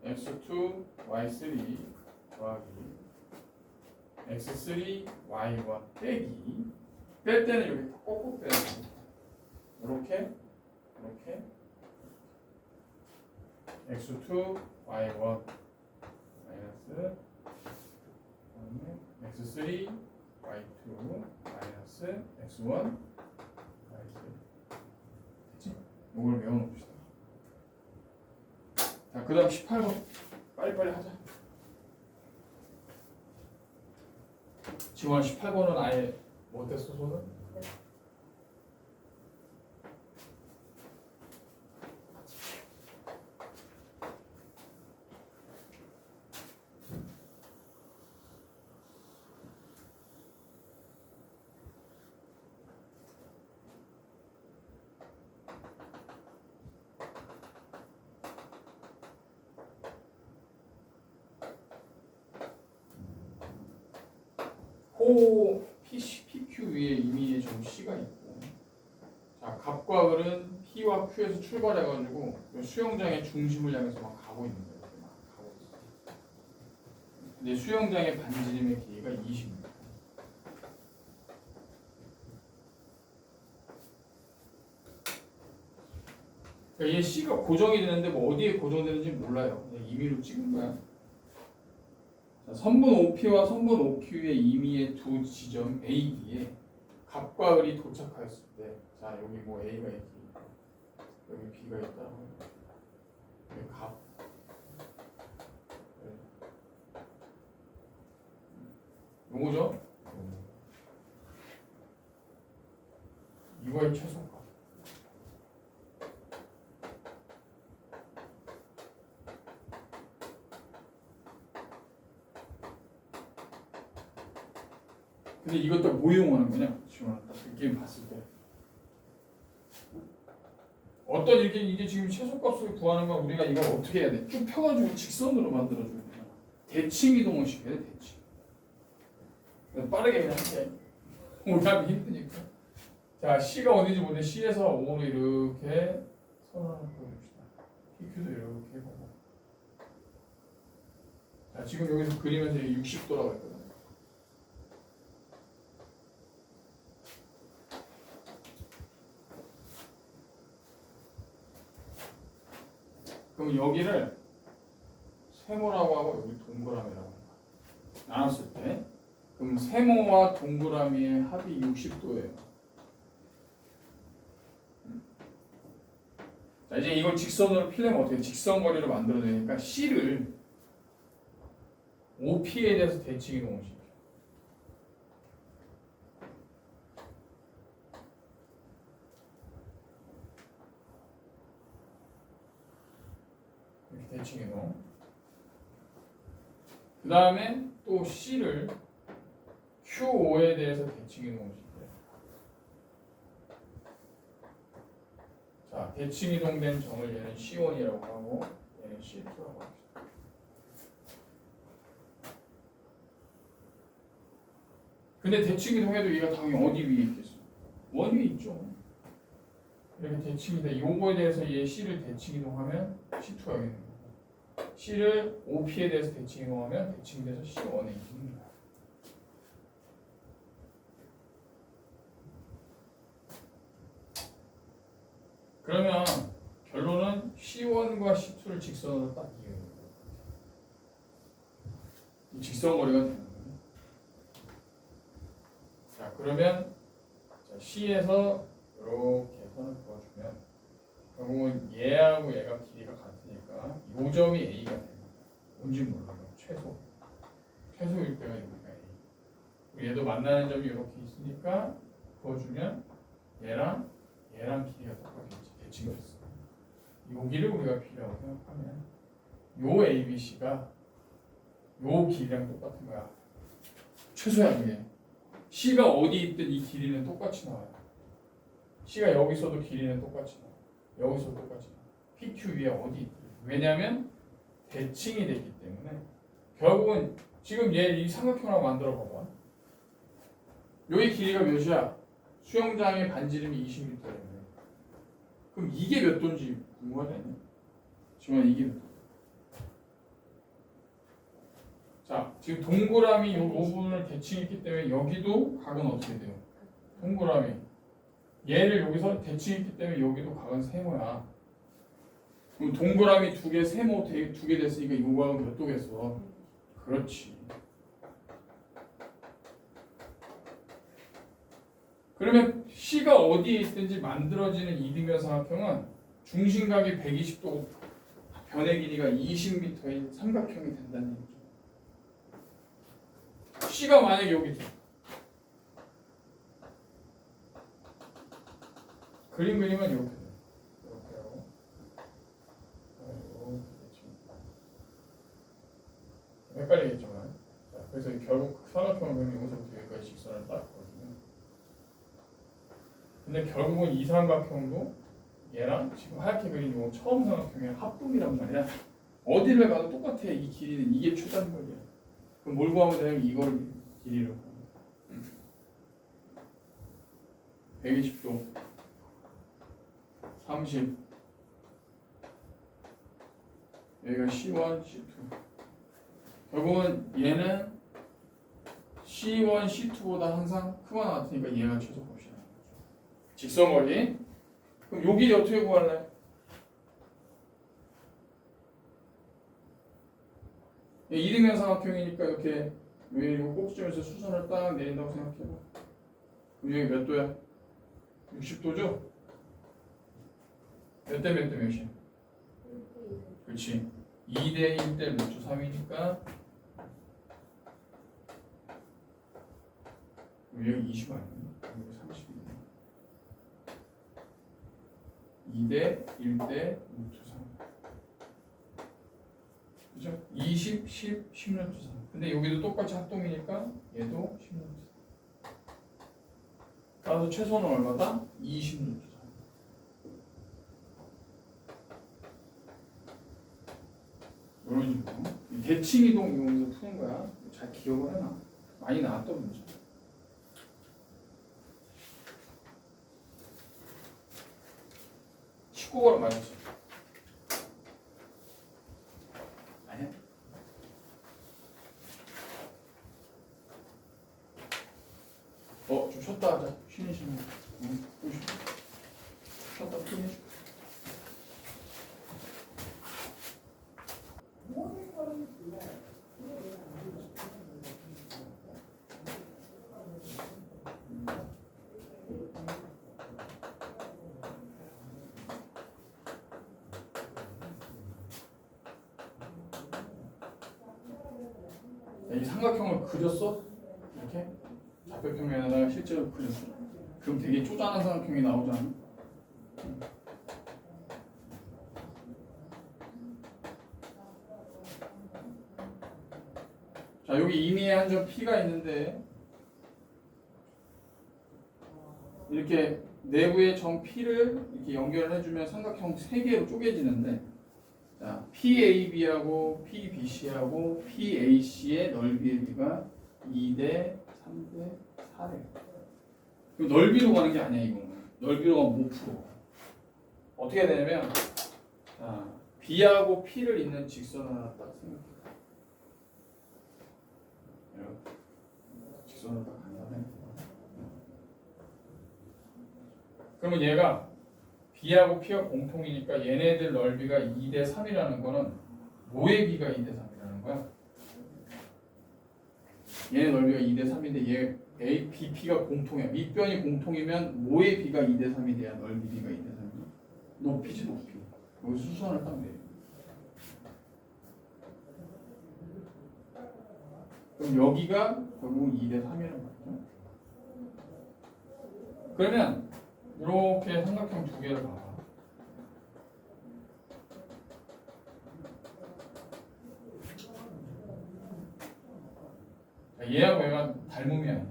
Speaker 1: x2, y3 더하기 x3, y1 빼기 뺄 때는 이렇게 꼭꼭 빼야 돼. 이렇게 x2, y1 마이너스 x3, y2 마이너스 x1, y3 됐지? 이걸 외워놓읍시다. 자, 그 다음 18번 빨리빨리 하자. 지원 18번은 아예 못했어 손은? PQ 위에 이미 좀 C가 있고 자, 값과 을은 P와 Q에서 출발해가지고 수영장의 중심을 향해서 막 가고 있는 거예요. 이렇게 막 가고 있어요. 근데 수영장의 반지름의 길이가 20m. 그러니까 얘 C가 고정이 되는데 뭐 어디에 고정되는지 몰라요. 그냥 임의로 찍은 거야. 자, 선분 OP와 선분 OQ의 임의의 두 지점 A, B에 갑과 을이 도착하였을 때, 자 여기 뭐 A가 있지, 여기 B가 있다. 여기 갑. 요거죠? 이거의 최소값. 근데 이것도 뭐 이용하는 거냐? 지금 이렇게 봤을 때 어떤 이게 지금 최소값을 구하는 건 우리가 이걸 어떻게 해야 돼? 쭉 펴가지고 직선으로 만들어줘야 돼. 대칭 이동을 시켜야 돼. 대칭. 그래서 빠르게 그냥 할게. 오답이 힘드니까. 자, C가 어딘지 모르는데 C에서 O로 이렇게 선을 하나 그어줍시다. PQ도 이렇게 보고. 자, 지금 여기서 그리면서 60도라고 했거든. 그럼 여기를 세모라고 하고 여기 동그라미라고 합니다. 나눴을 때 그럼 세모와 동그라미의 합이 60도예요. 자, 이제 이걸 직선으로 피려면 어떻게 직선거리를 만들어내니까 C를 OP에 대해서 대칭 이동을 시켜요. 이렇게 대칭 이동. 그 다음에 또 C를 QO에 대해서 대칭 이동을 시켜요. 자, 대칭 이동된 점을 얘는 C1이라고 하고 얘는 C2라고 합시다. 근데 대칭 이동해도 얘가 당연히 어디 위에 있겠어? 원 위에 있죠. 이렇게 대칭이 돼. 요거에 대해서 얘 C를 대칭 이동하면 C2가 여기 있는 거고, C를 OP에 대해서 대칭 이동하면 대칭이 돼서 C1에 있는 거야. 그러면 결론은 C1과 C2를 직선으로 딱 이어요. 이 직선거리가 되는 거예요. 자, 그러면 자, C에서 이렇게 선을 그어주면 결국은 얘하고 얘가 길이가 같으니까 이 점이 A가 됩니다. 뭔지 몰라요. 최소일 때가 여기가 A. 얘도 만나는 점이 이렇게 있으니까 그어주면 얘랑 길이가 똑같겠지. 대칭됐어. 여기를 우리가 B라고 생각하면 요 ABC가 요 길이랑 똑같은 거야. 최소야 그게. C가 어디 있든 이 길이는 똑같이 나와요. C가 여기 있어도 길이는 똑같이 나와요. 여기서 똑같이 나와요. PQ 위에 어디 있든. 왜냐하면 대칭이 됐기 때문에 결국은 지금 얘 이 삼각형을 만들어 봐봐. 여기 길이가 몇이야? 수영장의 반지름이 20m예요. 그럼 이게 몇 도인지 궁금하지 않냐? 지금 이게 몇 도? 자, 지금 동그라미 요 부분을 대칭했기 때문에 여기도 각은 어떻게 돼요? 동그라미. 얘를 여기서 대칭했기 때문에 여기도 각은 세모야. 그럼 동그라미 두 개, 세모 두 개 됐으니까 이 각은 몇 도겠어? 그렇지. 그러면 C가 어디에 있든지 만들어지는 이등변 삼각형은 중심각이 120도, 변의 길이가 20m인 삼각형이 된다는 얘기죠. C가 만약에 여기 있어. 그림 그리면 이렇게 돼. 이렇게 하고. 이렇게 되죠. 헷갈리겠지만. 자, 그래서 결국 삼각형을 그리면 여기서부터 여기까지 직선을 딱 그어주면. 근데 결국은 이 삼각형도 얘랑 지금 하얗게 그린 요 처음 삼각형의 합동이란 말이야. 어디를 가도 똑같아. 이 길이는 이게 최단거리야. 그럼 뭘 구하면 되냐면 이걸 길이를 구합니다. 120도 30. 여기가 C1, C2. 결국은 얘는 C1, C2보다 항상 크거나 같으니까 얘가 최소 값이라는 거죠. 직선거리. 그럼 요 길이 어떻게 구할래? 이등변 삼각형이니까 이렇게 왜 이거 꼭지점에서 수선을 딱 내린다고 생각해봐. 그럼 여기 몇 도야? 60도죠? 몇 대 몇 대 몇이야? 그렇지. 2대 1대 루트 3이니까 여기 20 아니야? 여기 30이네. 2대 1대 루트 3. 그죠? 20, 10, 10 루트 3. 근데 여기도 똑같이 합동이니까 얘도 10 루트 3. 따라서 최소는 얼마다? 20 루트 3. 이런 식으로 대칭 이동 이용해서 푸는 거야. 잘 기억을 해놔. 많이 나왔던 문제. 식구가 맞았어. 아니야? 좀 쉬었다 하자. 쉬는 시간. 응, 또 쉬었다 피니시. 이 삼각형을 그렸어? 이렇게? 좌표평면에다가 실제로 그렸어. 그럼 되게 쪼잔한 삼각형이 나오잖아. 자, 여기 임의의 한 점 P가 있는데 이렇게 내부의 점 P를 이렇게 연결을 해주면 삼각형 3개로 쪼개지는데, 자, PAB하고 PBC하고 PAC의 넓이의 비가 2대 3대 4래. 넓이로 가는 게 아니야, 이거는. 넓이로 가면 못 풀어. 어떻게 해야 되냐면, 자, B하고 P를 잇는 직선 하나 딱 생각해. 이렇게 직선을 딱 간다네. 그러면 얘가 B하고 P가 공통이니까 얘네들 넓이가 2대 3이라는 거는 뭐의 비가 2대 3이라는 거야? 얘네 넓이가 2대 3인데 얘 A, B, P가 공통이야. 밑변이 공통이면 뭐의 비가 2대 3이 돼야 넓이 비가 2대 3이야? 높이지, 높이. 여기 수선을 딱 내려. 그럼 여기가 결국 2대 3이라는 거죠. 그러면 이렇게 삼각형 두 개를 봐봐. 얘하고 얘가 닮음이 아니야.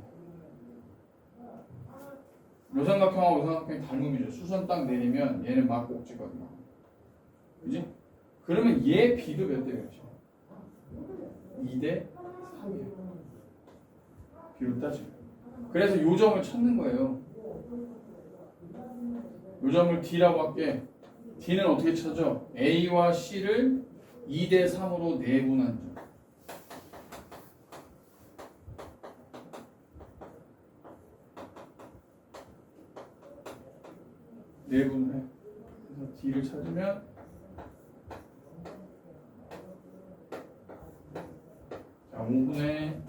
Speaker 1: 요 삼각형하고 요 삼각형이 닮음이죠. 수선 딱 내리면 얘는 막꼭지거든요. 그지? 그러면 얘 B도 몇 대 몇이야? 2대 3이야. B로 따지면. 그래서 요 점을 찾는 거예요. 요 점을 D라고 할게. D는 어떻게 찾아? A와 C를 2대 3으로 내분한 점. 내분을 해. 그래서 D를 찾으면 자, 5분의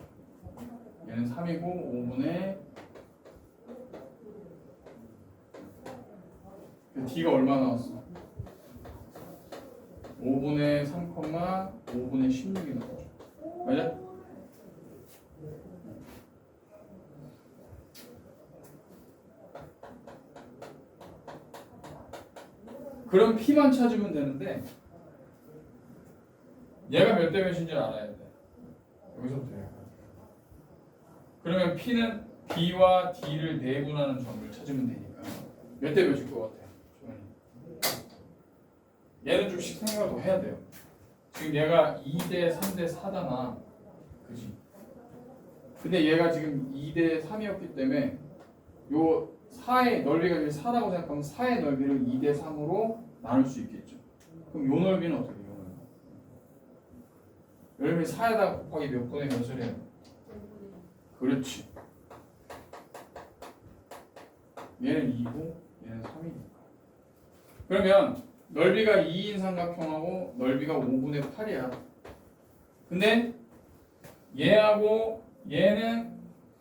Speaker 1: 얘는 3이고 5분의 D가 얼마 나왔어? 5분의 3, 5분의 16이 나오죠. 맞아? 그럼 P만 찾으면 되는데 얘가 몇 대 몇인지 알아야 돼. 여기서부터 얘가. 그러면 P는 B와 D를 내분하는 점을 찾으면 되니까 몇 대 몇일 것 같아? 얘는 좀씩 생각을 더 해야 돼요. 지금 얘가 2대 3대 4잖아. 그지? 근데 얘가 지금 2대 3이었기 때문에 요 4의 넓이가 4라고 생각하면 4의 넓이를 2대 3으로 나눌 수 있겠죠. 그럼 요 넓이는 어떻게 돼요? 넓이 4에다 곱하기 몇 분의 몇을 해요? 그렇지. 얘는 2고 얘는 3이니까. 그러면 넓이가 2인 삼각형하고 넓이가 5분의 8이야. 근데 얘하고 얘는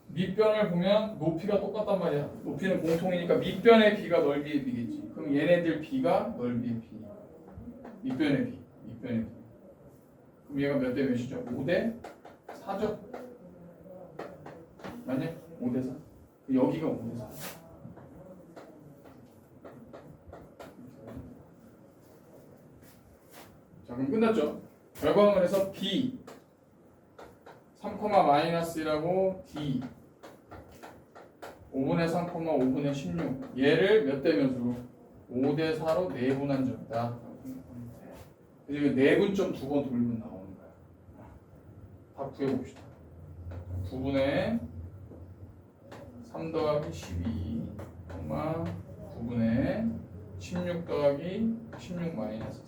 Speaker 1: 밑변을 보면 높이가 똑같단 말이야. 높이는 공통이니까 밑변의 비가 넓이의 비겠지. 그럼 얘네들 비가 넓이의 비. 밑변의 비. 밑변의 비. 그럼 얘가 몇 대 몇이죠? 5대 4죠? 맞냐? 5대 4. 여기가 5대 4. 자, 그럼 끝났죠? 결과물에서 B 3,-1이라고 D 5분의 3, 5분의 16 얘를 몇 대 몇으로? 5대 4로 내분한 적이다. 그래서 내분점 두 번 돌리면 나오는 거야. 다 구해봅시다. 9분의 3 더하기 12 9분의 16 더하기 16 마이너스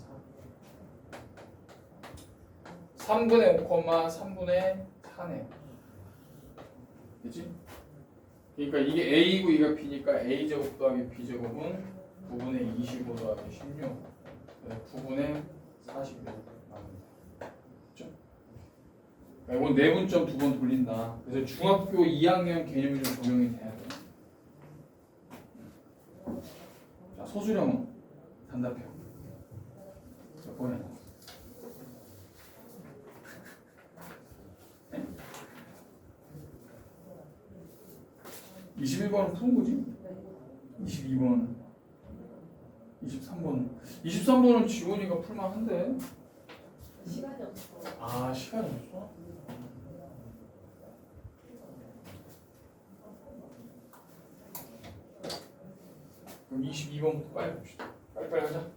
Speaker 1: 4 3분의 5, 3분의 4네요. 그치? 그러니까 이게 A이고 이가 B니까 A제곱 더하기 B제곱은 9분의 25 더하기 16 9분의 41 나옵니다. 그렇죠? 그러니까 이건 내분점 두 번 돌린다. 그래서 중학교 2학년 개념이 좀 적용이 돼야 돼요. 자, 소수령은 단답형 몇 번이야? 21번은 푸는 거지? 22번, 23번. 23번은 지원이가 풀만한데?
Speaker 2: 시간이 없어.
Speaker 1: 아, 시간이 없어? 그럼 22번부터 빨리 봅시다. 빨리빨리 하자.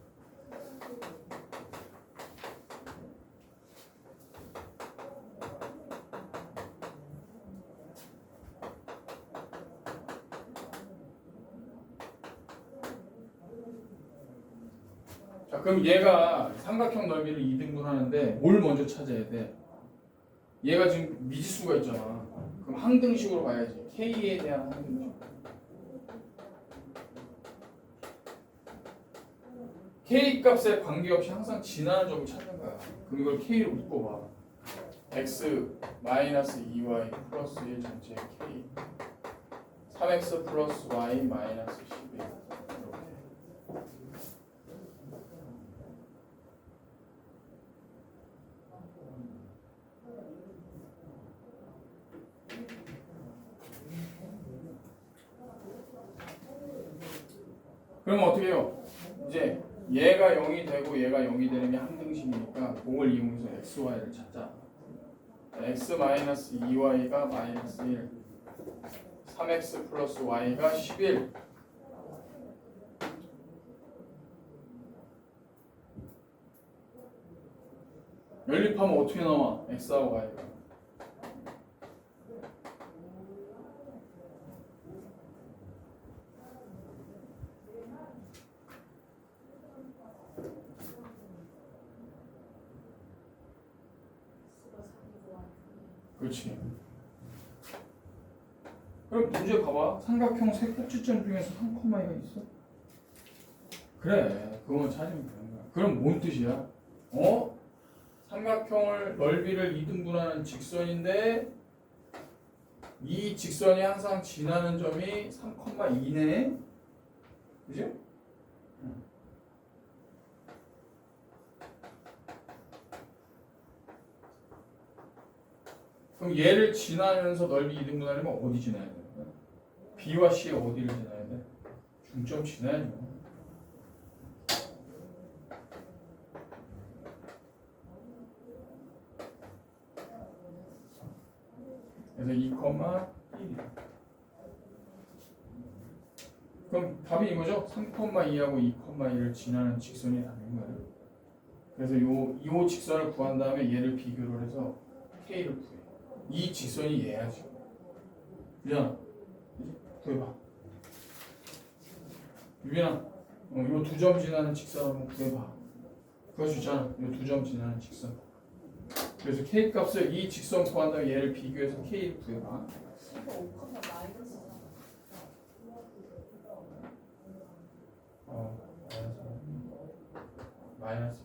Speaker 1: 자, 그럼 얘가 삼각형 넓이를 2등분 하는데 뭘 먼저 찾아야 돼? 얘가 지금 미지수가 있잖아. 그럼 항등식으로 가야지. K에 대한 항등식. K 값에 관계없이 항상 지나는 점을 찾는 거야. 그럼 이걸 K로 묶어봐. X 마이너스 2Y 플러스 1 전체 K 3X 플러스 Y 마이너스 11 그러면 어떻게 해요? 이제 얘가 0이 되고 얘가 0이 되는 게 항등식이니까 그걸 이용해서 x, y를 찾자. x 마이너스 2y가 마이너스 1 3x 플러스 y가 11 연립하면 어떻게 나와? x하고 y가 그렇지. 그럼 문제 봐봐. 삼각형 세 꼭지점 중에서 3,2가 있어? 그래. 그거만 찾으면 되는 거야. 그럼 뭔 뜻이야? 삼각형을 넓이를 2등분하는 직선인데 이 직선이 항상 지나는 점이 3,2네. 그죠? 그럼 얘를 지나면서 넓이 2등분하려면 어디 지나야 되는 거야? B와 C의 어디를 지나야 돼? 중점 지나야죠. 그래서 2,1이야. 그럼 답이 이거죠? 3,2하고 2,1을 지나는 직선이 답인 거예요. 그래서 요 직선을 구한 다음에 얘를 비교를 해서 K를 구해. 이 직선이 얘야지. 그냥 구해봐. 유빈아, 요 두 점 지나는 직선 한번 구해봐. 구할 수 있잖아. 요 두 점 지나는 직선. 그래서 k 값을 이 직선 구한 다음에 얘를 비교해서 k를 구해봐.
Speaker 2: 15, 마이너스 4.
Speaker 1: 마이너스.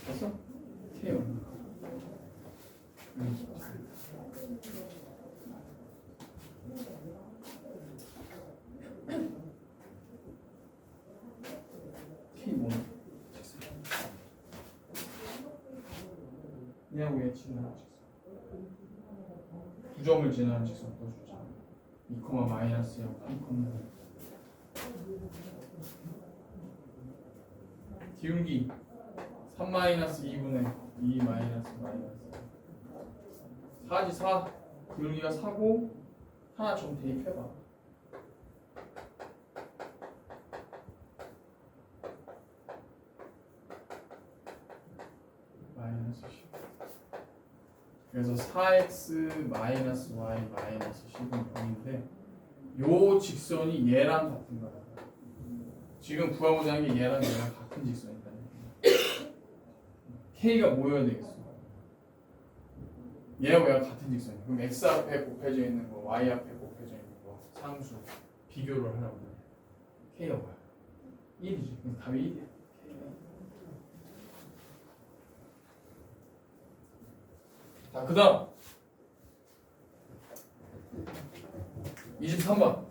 Speaker 1: 됐어? k 얼마? k 뭐냐? 그냥 왜 지나는 직선? 두 점을 지나는 직선 떠주잖아. 2, 마이너스 0, 3, 기울기 3 마이너스 2분의 2 마이너스 4지 4. 기울기가 4고 하나 좀 대입해봐. 마이너스 10. 그래서 4x 마이너스 y 마이너스 10은 0인데 요 직선이 얘랑 같은 거야. 지금 구하고자 하는 게 얘랑 같은 직선이다. k가 뭐여야 되겠어? 얘하고 얘가 같은 직선이야. 그럼 x 앞에 곱해져 있는 거, y 앞에 곱해져 있는 거 상수 비교를 하라고 해. k가 뭐야? 1이지. 그럼 답이 1이야. 자, 그 다음 23번.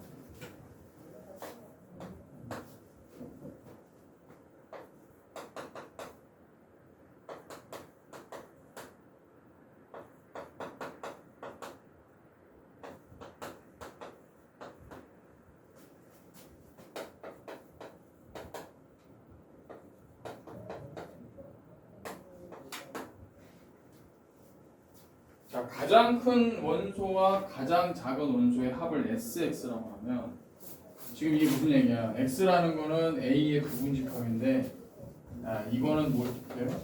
Speaker 1: 자, 가장 큰 원소와 가장 작은 원소의 합을 SX라고 하면 지금 이게 무슨 얘기야? X라는 거는 A의 부분집합인데 이거는 뭘 뜻해요?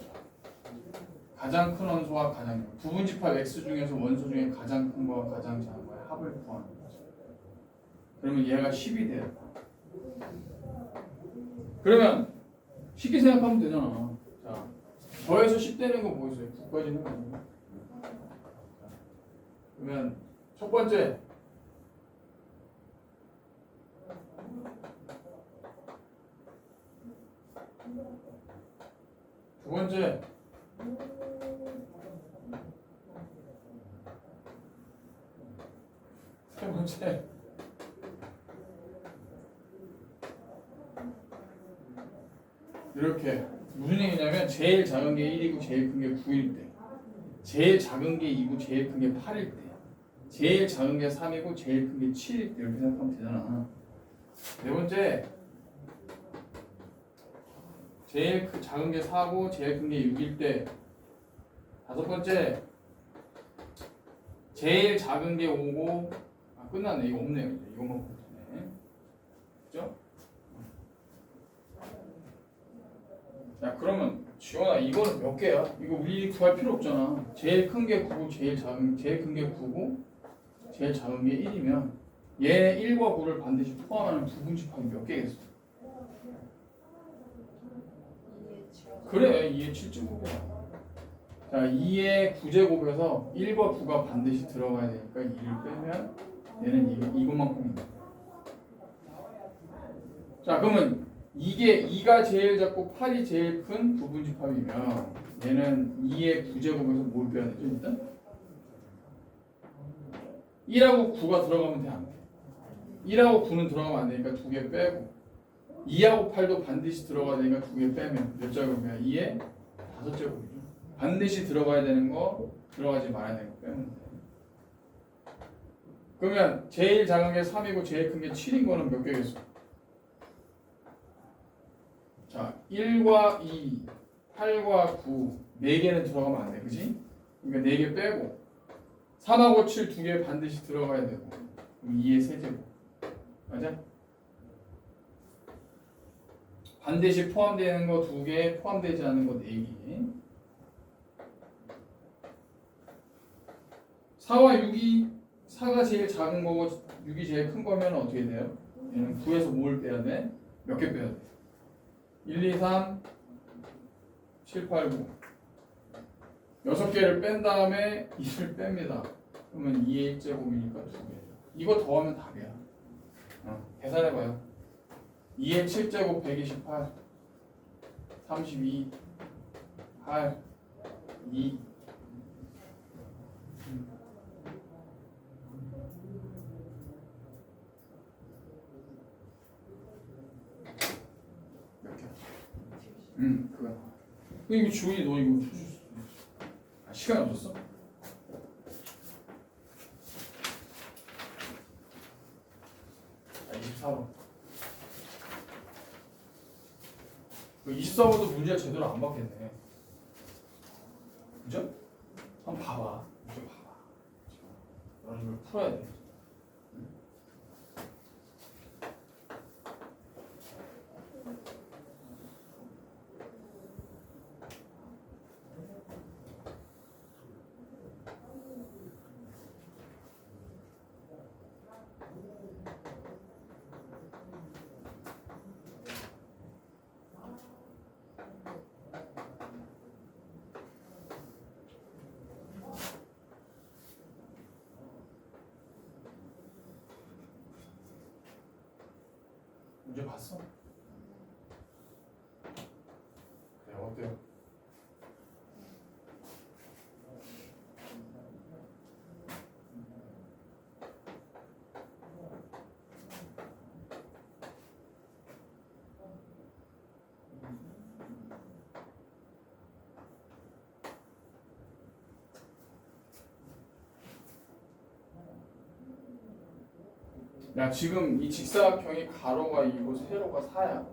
Speaker 1: 가장 큰 원소와 가장 작은 부분집합 X 중에서 원소 중에 가장 큰 거와 가장 작은 거의 합을 구하는 거죠. 그러면 얘가 10이 돼요. 그러면 쉽게 생각하면 되잖아. 자, 더해서 10 되는 거 뭐 있어요? 9까지 있는 거 아니에요? 그러면 첫 번째 두 번째 세 번째 이렇게 무슨 얘기냐면 제일 작은 게 1이고 제일 큰 게 9일 때, 제일 작은 게 2고 제일 큰 게 8일 때, 제일 작은 게 3이고 제일 큰 게 7일 때 이렇게 생각하면 되잖아. 네 번째 제일 작은 게 4고 제일 큰 게 6일 때. 다섯 번째 제일 작은 게 5고 끝났네. 이거 없네요. 이제 이거만 보면 되네. 그죠? 자 그러면 지원아 이거는 몇 개야? 이거 우리 구할 필요 없잖아. 제일 큰 게 9고 제일 큰 게 9고 제일 작은 게 1이면 얘 1과 9를 반드시 포함하는 부분집합이 몇 개겠어? 그래 2의 7제곱이야. 자 2의 9제곱에서 1과 9가 반드시 들어가야 되니까 2를 빼면 얘는 이것만큼입니다. 자 그러면 이게 2가 제일 작고 8이 제일 큰 부분집합이면 얘는 2의 9제곱에서 뭘 빼야 되죠 일단? 1하고 9가 들어가면 돼 안 돼? 1하고 9는 들어가면 안 되니까 2개 빼고 2하고 8도 반드시 들어가야 되니까 2개 빼면 몇 제곱이야? 2의 5제곱이죠. 반드시 들어가야 되는 거 들어가지 말아야 되는 거 빼면 돼. 그러면 제일 작은 게 3이고 제일 큰 게 7인 거는 몇 개겠어? 자 1과 2, 8과 9 4개는 들어가면 안 돼. 그치? 그러니까 4개 빼고 3하고 7 2개 반드시 들어가야 되고 그럼 2의 세제곱 맞아? 반드시 포함되는 거 2개 포함되지 않는 거 4개 4와 6이 4가 제일 작은 거고 6이 제일 큰 거면 어떻게 돼요? 얘는 9에서 뭘 빼야 돼? 몇 개 빼야 돼? 1, 2, 3, 7, 8, 9 6개를 뺀 다음에 2를 뺍니다. 그러면 2의 1제곱이니까 2개. 이거 더하면 답이야. 계산해봐요. 2의 7제곱 128 32 8 2 그거야. 이거 주희 너 이거 시간이 없었어? 아 24번. 그 24번도 문제가 제대로 안 받겠네. 그죠? 한번 봐봐. 이거 봐봐. 너는 이걸 풀어야 돼. 문제 봤어? 네, 어때요? 야 지금 이 직사각형이 가로가 2고 세로가 4야.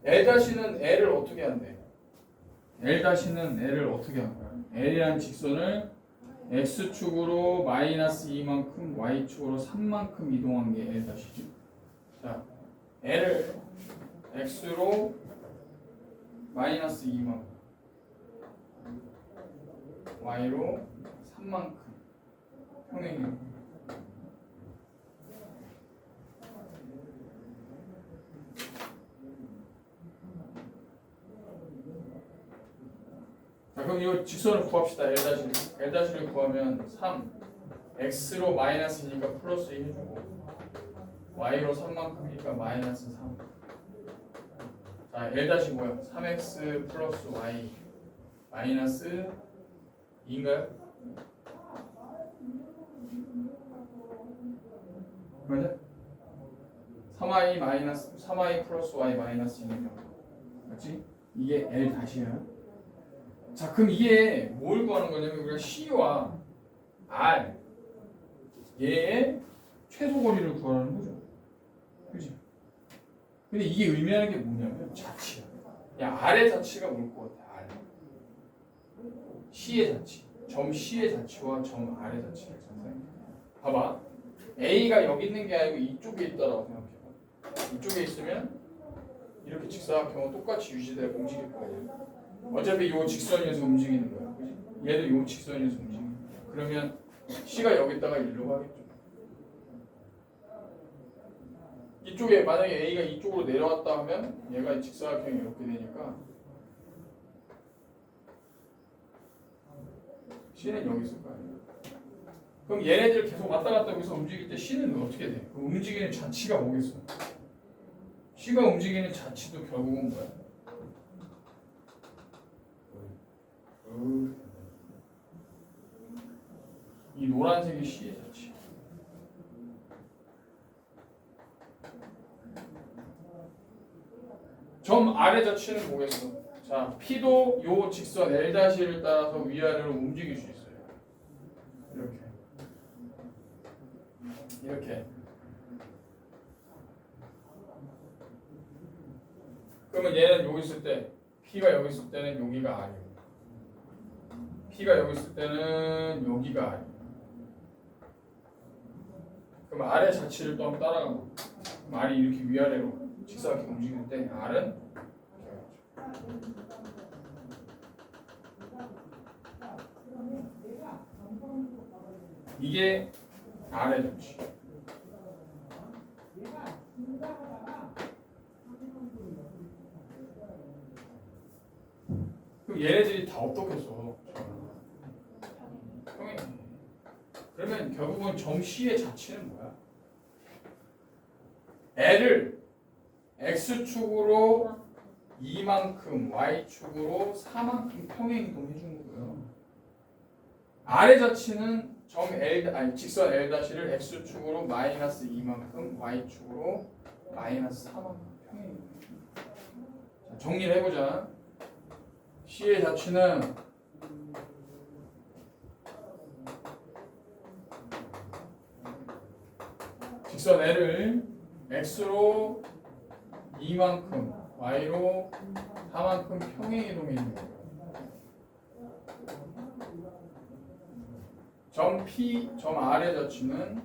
Speaker 1: L' L을 어떻게 한대? L' L을 어떻게 한 거야? L이란 직선을 X축으로 마이너스 2만큼 Y축으로 3만큼 이동한 게 L'이지. 자, L을 X로 마이너스 2만큼 Y로 3만큼 평행이동. 자, 그럼 이 직선을 구합시다. L'을 구하면 3 X로 마이너스니까 플러스 2 해주고 Y로 3만큼이니까 마이너스 3 자, L 다시 뭐야? 3x 플러스 y 마이너스 2인가요? 맞아? 3y 마이너스 3y 플러스 y 마이너스 2는 맞지? 이게 L 다시야. 자, 그럼 이게 뭘 구하는 거냐면 우리가 C와 R 얘의 최소 거리를 구하는 거죠. 그지? 근데 이게 의미하는 게 뭐냐면 자치야. 야, R의 자치가 뭘 것 같아? R. C의 자치. 점 C의 자치와 점 R의 자치를 상상해. 봐봐. A가 여기 있는 게 아니고 이쪽에 있다라고 생각해봐. 이쪽에 있으면 이렇게 직사각형은 똑같이 유지되고 움직일 거 아니야. 어차피 이 직선에서 움직이는 거야. 그지? 얘도 이 직선에서 움직이는 거야. 그러면 C가 여기다가 일로 가겠죠. 이쪽에 만약에 A가 이쪽으로 내려왔다 하면 얘가 직사각형이 이렇게 되니까 C는 여기 있을 거 아니야. 그럼 얘네들 계속 왔다 갔다 여기서 움직일 때 C는 어떻게 돼? 그 움직이는 자치가 뭐겠어? C가 움직이는 자치도 결국은 뭐야? 이 노란색이 C의 자치. 점 R의 자치는 뭐겠어? 자, P도 요 직선 L''를 따라서 위아래로 움직일 수 있어요. 이렇게. 그러면 얘는 여기 있을 때 P가 여기 있을 때는 여기가 R이고 P가 여기 있을 때는 여기가 R이고 그럼 R의 자치를 또 한번 따라가고 R이 이렇게 위아래로 직사각형 움직일 때 R은 이게 R의 자치. 그럼 얘네들이 다 어떻게 써? 그러면 결국은 점 C의 자치는 뭐야? L을 X축으로 2만큼 Y축으로 4만큼 평행 이동해 주는 거고요. R의 자치는 점 L, 아니 직선 L''를 X축으로 마이너스 2만큼 Y축으로 마이너스 4만큼 평행 이동해 주는 거예요. 자, 정리를 해보자. C의 자치는 직선 L을 X로 2만큼 Y로 4만큼 평행 이동해 있는 거예요. 점 P, 점 R의 자치는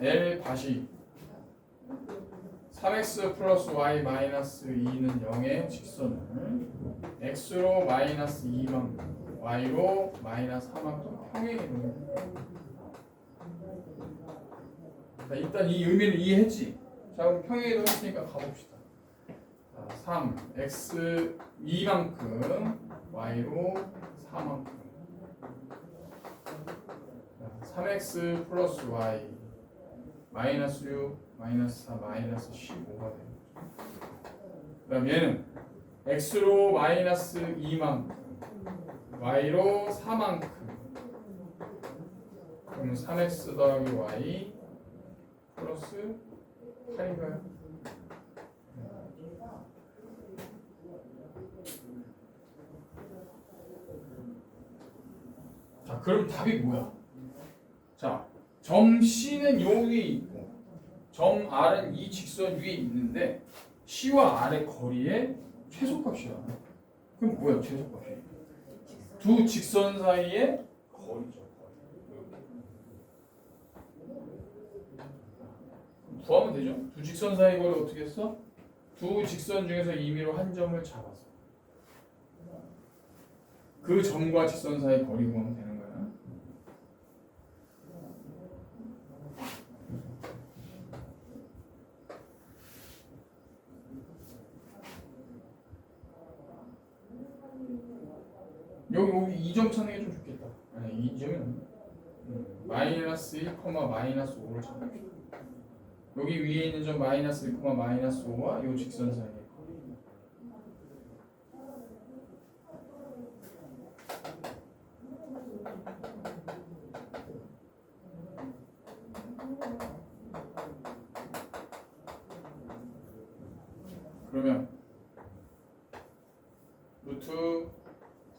Speaker 1: L 다시 3x 플러스 y 마이너스 2는 0의 직선을 x로 마이너스 2만큼 y로 마이너스 4만큼 평행 이동해. 자, 일단 이 의미를 이해했지? 자, 그럼 평행 이동했으니까 가봅시다. 자, 3 x 2만큼 y로 4만큼 3x 플러스 y 마이너스 6 마이너스 4 마이너스 15가 되는 거죠. 그럼 얘는 x로 마이너스 2만큼 y로 4만큼 그러면 3x 더하기 y 플러스 8인가요? 자, 그럼 답이 뭐야? 자, 점 C는 요 위에 있고 점 R은 이 직선 위에 있는데 C와 R의 거리의 최소값이야. 그럼 뭐야 최소값이? 두 직선 사이의 거리죠. 구하면 되죠. 두 직선 사이 거리 어떻게 했어? 두 직선 중에서 임의로 한 점을 잡아서 그 점과 직선 사이 거리 구하면 되는 거야. 여기 2점 찾는 게 좀 좋겠다. 아니 2점이 없네. 마이너스 1, 마이너스 5를 찾는 게 좋겠다. 여기 위에 있는 점 마이너스 1, 마이너스 5와 요 직선 사이의 거리. 그러면 루트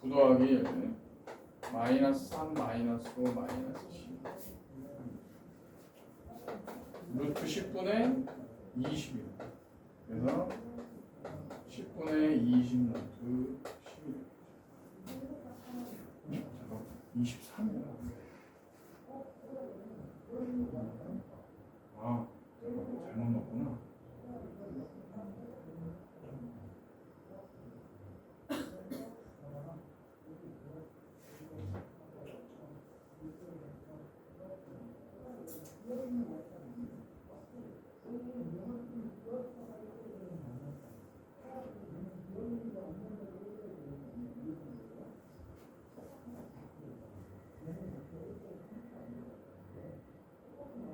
Speaker 1: 9 더하기 1 마이너스 3 마이너스 5 마이너스 10 루트 10분의 20이요. 그래서 10분의 20 루트 11. 잠깐만 23이야. 아 잘못 넣었구나.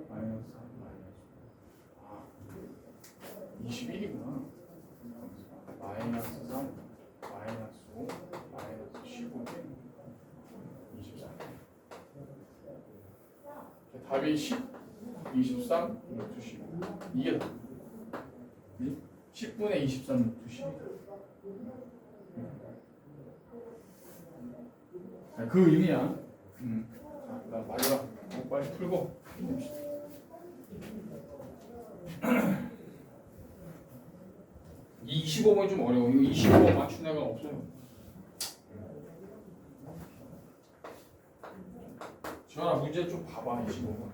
Speaker 1: 마이너스 3 마이너스 21이구나. 마이너스 3 마이너스 5 마이너스 15 24. 답이 10 23 루트 15. 이게 답. 10분의 23 루트 10. 그 의미야. 자, 나 마지막 빨리 풀고 힘냅시다. 이 25번이 좀 어려워. 이거 25번 맞춘 애가 없어요. 지원아 문제 좀 봐봐. 25번.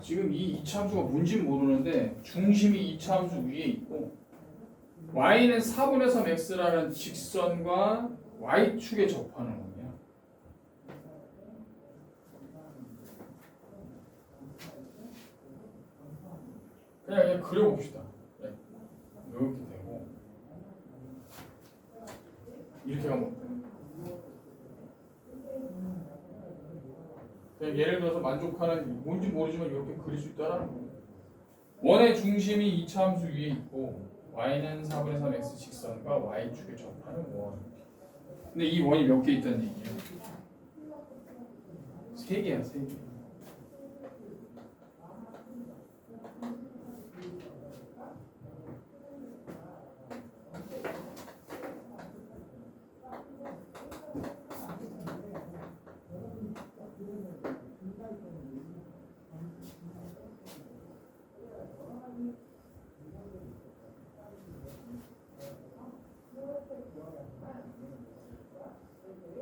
Speaker 1: 지금 이 이차함수가 뭔지 모르는데 중심이 이차함수 위에 있고 y는 4분의 3 x라는 직선과 y축에 접하는 거냐. 그냥 그려봅시다. 이렇게 되고 이렇게 가면 어때요? 예를 들어서 만족하는 뭔지 모르지만 이렇게 그릴 수 있다라는 거예요. 원의 중심이 이차함수 위에 있고 y는 4분의 3 x 직선과 y축에 접하는 원. 근데 이 원이 몇 개 있다는 얘기예요? 3개야, 3개.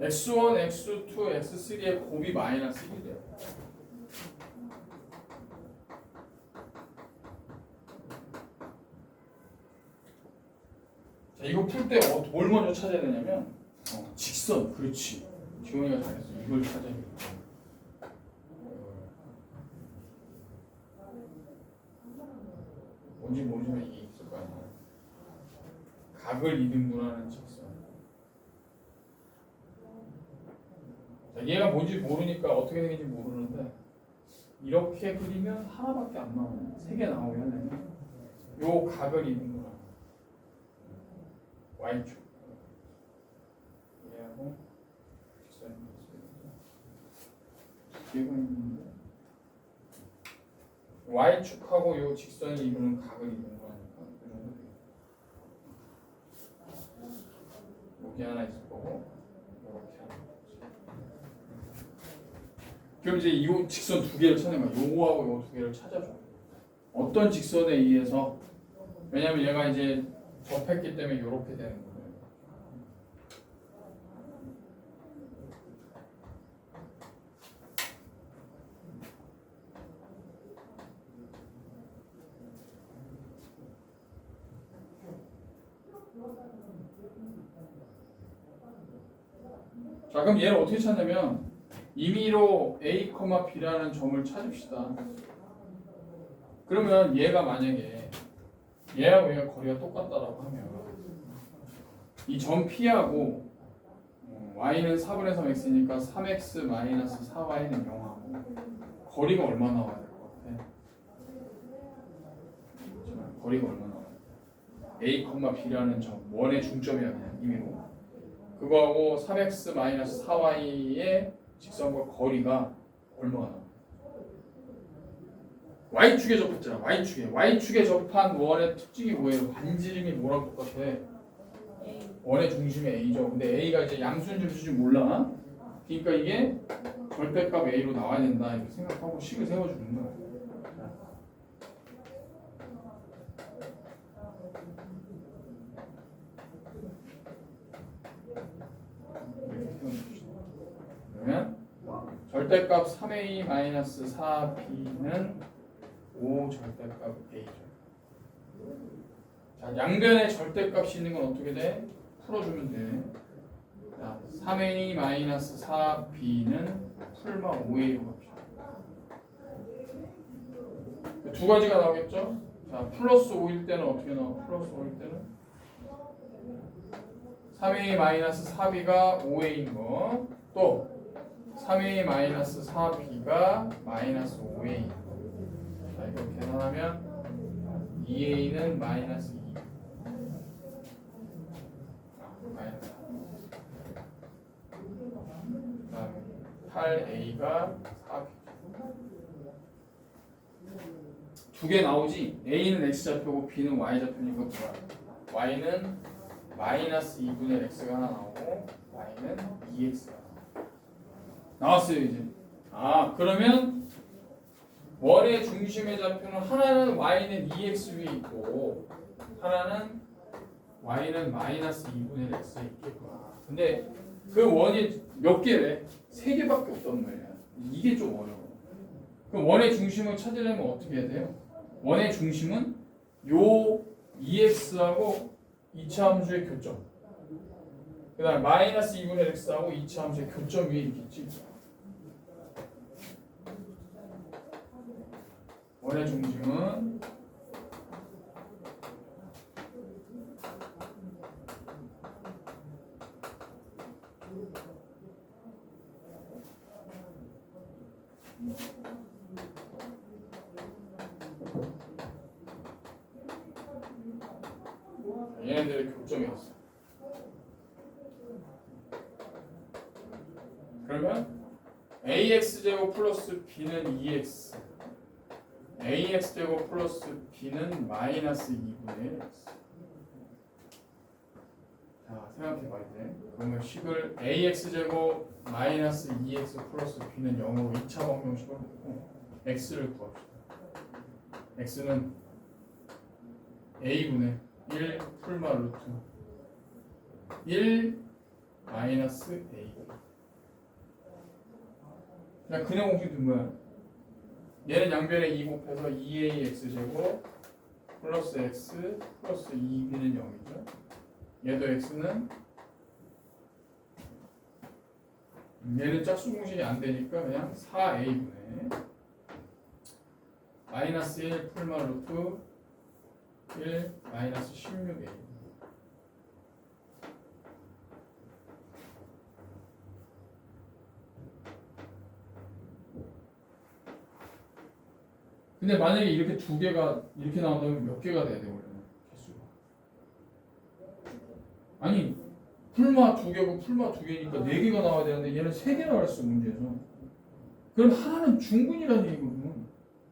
Speaker 1: x1, x2, x3의 곱이 마이너스 1이래요. 자, 이거 풀 때 뭘 먼저 찾아야 되냐면 직선, 그렇지. 지원이가 잘했어. 이걸 찾아야 돼. 뭔지 모르지만 이게 있을 거 아니야. 각을 2등분하는 직선. 자, 얘가 뭔지 모르니까 어떻게 되는지 모르는데 이렇게 그리면 하나밖에 안 나와요. 3개 나오면 요 각을 2등분하는 y축. 얘하고 직선이 얘가 있는데 y축하고 요 직선이 이루는 각을 이등분하니까 이 정도 돼요. 여기 하나 있을 거고 이렇게 하나. 그럼 이제 이 직선 2개를 찾는 거야. 요거하고 요 2개를 찾아줘. 어떤 직선에 의해서? 왜냐면 얘가 이제 접했기 때문에 이렇게 되는 거예요. 자, 그럼 얘를 어떻게 찾냐면 임의로 A, B라는 점을 찾읍시다. 그러면 얘가 만약에 얘하고 얘가 거리가 똑같다라고 하면 이 점 P하고 y는 4분의 3x니까 3x 마이너스 4y는 0하고 거리가 얼마 나와야 될 것 같아? 거리가 얼마 나와야 돼? A, B라는 점 원의 중점이야 그냥 임의로 그거하고 3x 마이너스 4y의 직선과 거리가 얼마가 나와? y축에 접했잖아. y축에 접한 원의 특징이 뭐예요? 반지름이 뭐랑 똑같아? 원의 중심이 a죠. 근데 a가 이제 양수인 점수인지 몰라. 그러니까 이게 절대값 a로 나와야 된다 이렇게 생각하고 식을 세워주는 거야. 그러면 절대값 3a-4b는 5 절대값 a죠. 자, 양변에 절대값이 있는 건 어떻게 돼? 풀어주면 돼. 자, 3a-4b는 풀마 5a로 갑시다. 두 가지가 나오겠죠? 자, 플러스 5일 때는 어떻게 나와? 플러스 5일 때는 3a-4b가 5a인 거, 또 3a-4b가 마이너스 5a. 자, 이거 계산하면 2a는 마이너스 2. 마이너스. 그다음에 8a가 4b. 두 개 나오지? a는 x좌표고 b는 y좌표니까 뭐야? y는 마이너스 2분의 x가 하나 나오고 y는 2x가 나왔어요 이제. 아 그러면 원의 중심의 좌표는 하나는 y는 2x 위에 있고 하나는 y는 마이너스 2분의 x에 있겠구나. 근데 그 원이 몇 개래? 3개밖에 없단 말이야. 이게 좀 어려워. 그럼 원의 중심을 찾으려면 어떻게 해야 돼요? 원의 중심은 요 2x하고 2차 함수의 교점. 그 다음에 마이너스 2분의 x하고 2차 함수의 교점 위에 있겠지. 원의 중심은 얘네들의 교점이었어. 그러면 ax제곱 플러스 b는 2x ax제곱 플러스 b는 마이너스 2분의 x. 자 생각해봐 이제. 그러면 식을 ax제곱 마이너스 2x 플러스 b는 0으로 2차 방정식을 놓고 x를 구합시다. x는 a분의 1 풀마 루트 1 마이너스 a. 그냥 공식 든 거야. 얘는 양변에 2 곱해서 2ax 제곱 플러스 x 플러스 2b는 0이죠. 얘도 x는 얘는 짝수 공식이 안 되니까 그냥 4a분의 마이너스 1 풀마 루트 1 마이너스 16a. 근데 만약에 이렇게 두 개가 이렇게 나온다면 몇 개가 돼야 돼 원래는 개수가? 아니 풀마 두 개고 풀마 두 개니까 네 개가 나와야 되는데 얘는 세 개 나왔어 문제에서. 그럼 하나는 중근이라는 얘기거든.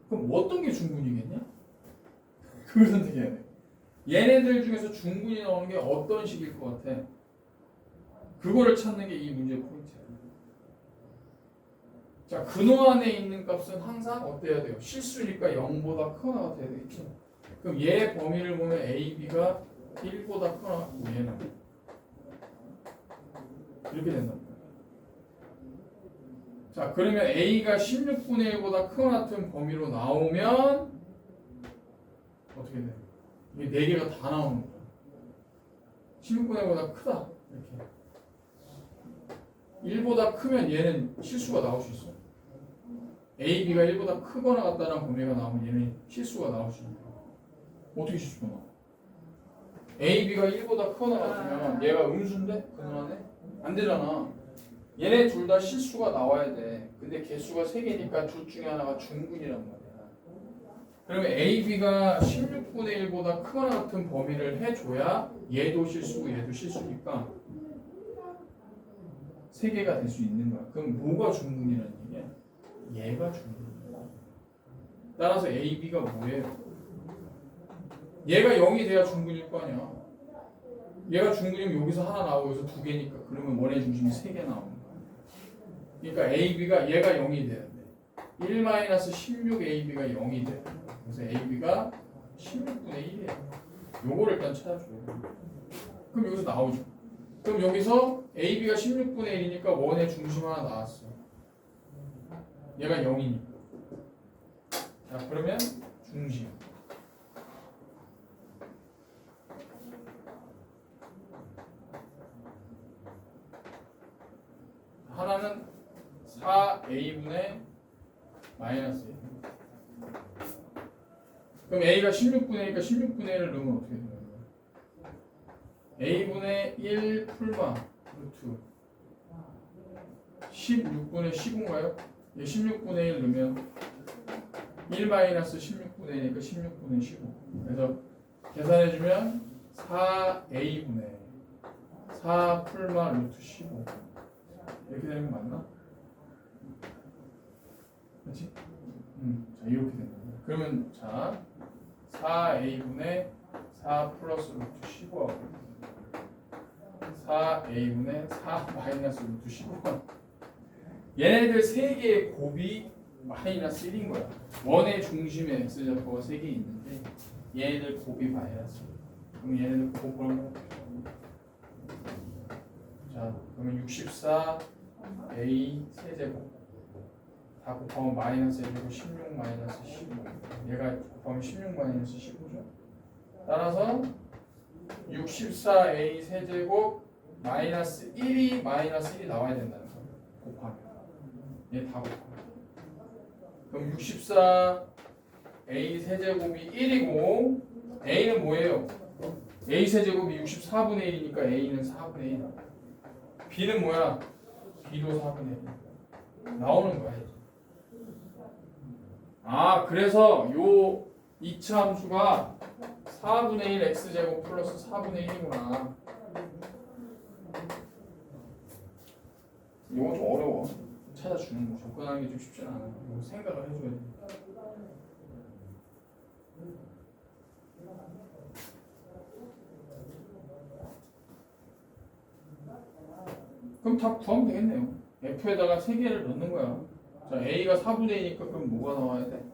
Speaker 1: 그럼 어떤 게 중근이겠냐? 그걸 선택해야 돼. 얘네들 중에서 중근이 나오는 게 어떤 식일 것 같아? 그거를 찾는 게 이 문제의 포인트야. 자, 근호 안에 있는 값은 항상 어때야 돼요? 실수니까 0보다 크거나 돼야 되겠죠. 그럼 얘 범위를 보면 a, b가 1보다 크거나 얘는 이렇게 된단 말이야. 자, 그러면 a가 16분의 1보다 크거나 같은 범위로 나오면 어떻게 돼? 이게 4개가 다 나오는 거야. 16분의 1보다 크다. 이렇게. 1보다 크면 얘는 실수가 나올 수 있어. A, B가 1보다 크거나 같다는 범위가 나오면 얘는 실수가 나올 수 있는 거야. 어떻게 실수가 나와? A, B가 1보다 크거나 같으면 얘가 음수인데? 그만하네? 안 되잖아. 얘네 둘 다 실수가 나와야 돼. 근데 개수가 3개니까 둘 중에 하나가 중근이란 말이야. 그러면 A, B가 16분의 1보다 크거나 같은 범위를 해줘야 얘도 실수고 얘도 실수니까 3개가 될 수 있는 거야. 그럼 뭐가 중근이라는 얘기야? 얘가 중근이야. 따라서 A, B가 뭐예요? 얘가 0이 돼야 중근일 거 아니야. 얘가 중근이면 여기서 하나 나오고 여기서 2개니까 그러면 원의 중심이 3개 나오는 거야. 그러니까 A, B가 얘가 0이 돼야 돼. 1-16 A, B가 0이 돼. 그래서 A, B가 16분의 1이야. 요거를 일단 찾아줘요. 그럼 여기서 나오죠. 그럼 여기서 A, B가 16분의 1이니까 원의 중심 하나 나왔어. 얘가 0이니까. 자, 그러면 중심. 하나는 4A분의 마이너스 1. 그럼 A가 16분의 1이니까 16분의 1을 넣으면 어떻게 되는 거야? A분의 1 풀마 루트 16분의 15인가요? 16분의 1 넣으면 1 마이너스 16분의 1이니까 16분의 15. 그래서 계산해주면 4A분의 4 풀마 루트 15 이렇게 되는 거 맞나? 그렇지? 자, 이렇게 되는 거야. 그러면 자 4A분의 4 플러스 루트 15하고 4A분의 4 마이너스 루트 15. 얘네들 3개의 곱이 마이너스 1인 거야. 원의 중심에 X좌표가 3개 있는데 얘네들 곱이 마이너스 1. 그럼 얘네들 곱을 한번 해봅시다. 자, 그러면 64 A 세제곱 다 곱하면 마이너스 1이고 16 마이너스 15. 얘가 곱하면 16 마이너스 15죠. 따라서 64A 세제곱 마이너스 1이 마이너스 1이 나와야 된다는 거예요. 곱하면 얘 다 곱하면 그럼 64A 세제곱이 1이고 A는 뭐예요? A 세제곱이 64분의 1이니까 A는 4분의 1. B는 뭐야? B도 4분의 1 나오는 거야. 아, 그래서 요 이차 함수가 4분의 1 x제곱 플러스 4분의 1이구나. 이거 좀 어려워. 찾아주는 거 접근하는 게 좀 쉽지 않아. 이거 생각을 해줘야 돼. 그럼 다 구하면 되겠네요. F에다가 3개를 넣는 거야. 자, A가 4분의 1이니까 그럼 뭐가 나와야 돼?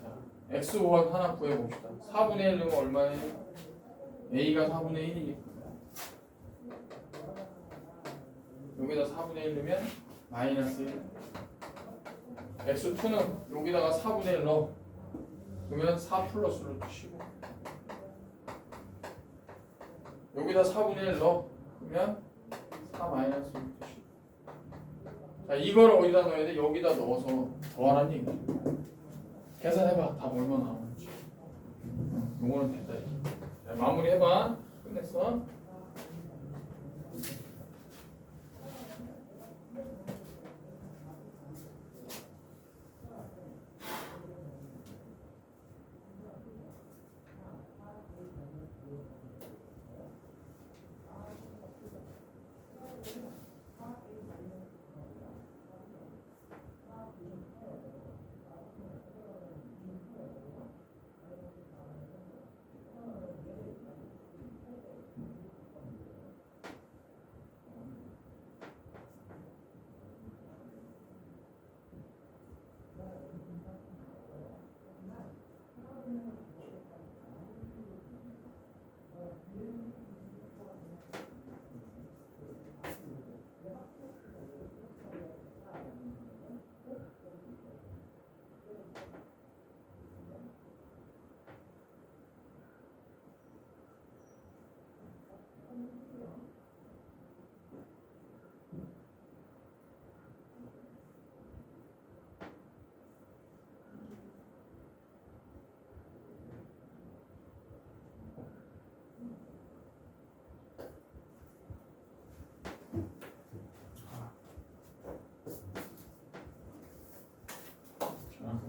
Speaker 1: 자, X5가 하나 구해봅시다. 4분의 1 넣으면 얼마예요? A가 4분의 1이니까 여기다 4분의 1 넣으면 마이너스 1. X2는 여기다가 4분의 1 넣어. 그러면 4 플러스 루트 15. 여기다 4분의 1 넣어. 그러면 4 마이너스 루트 15. 자, 이걸 어디다 넣어야 돼? 여기다 넣어서 더하라는 얘기야. 계산해봐. 답 얼마 나오는지. 요거는 됐다. 자, 마무리해봐. 끝냈어.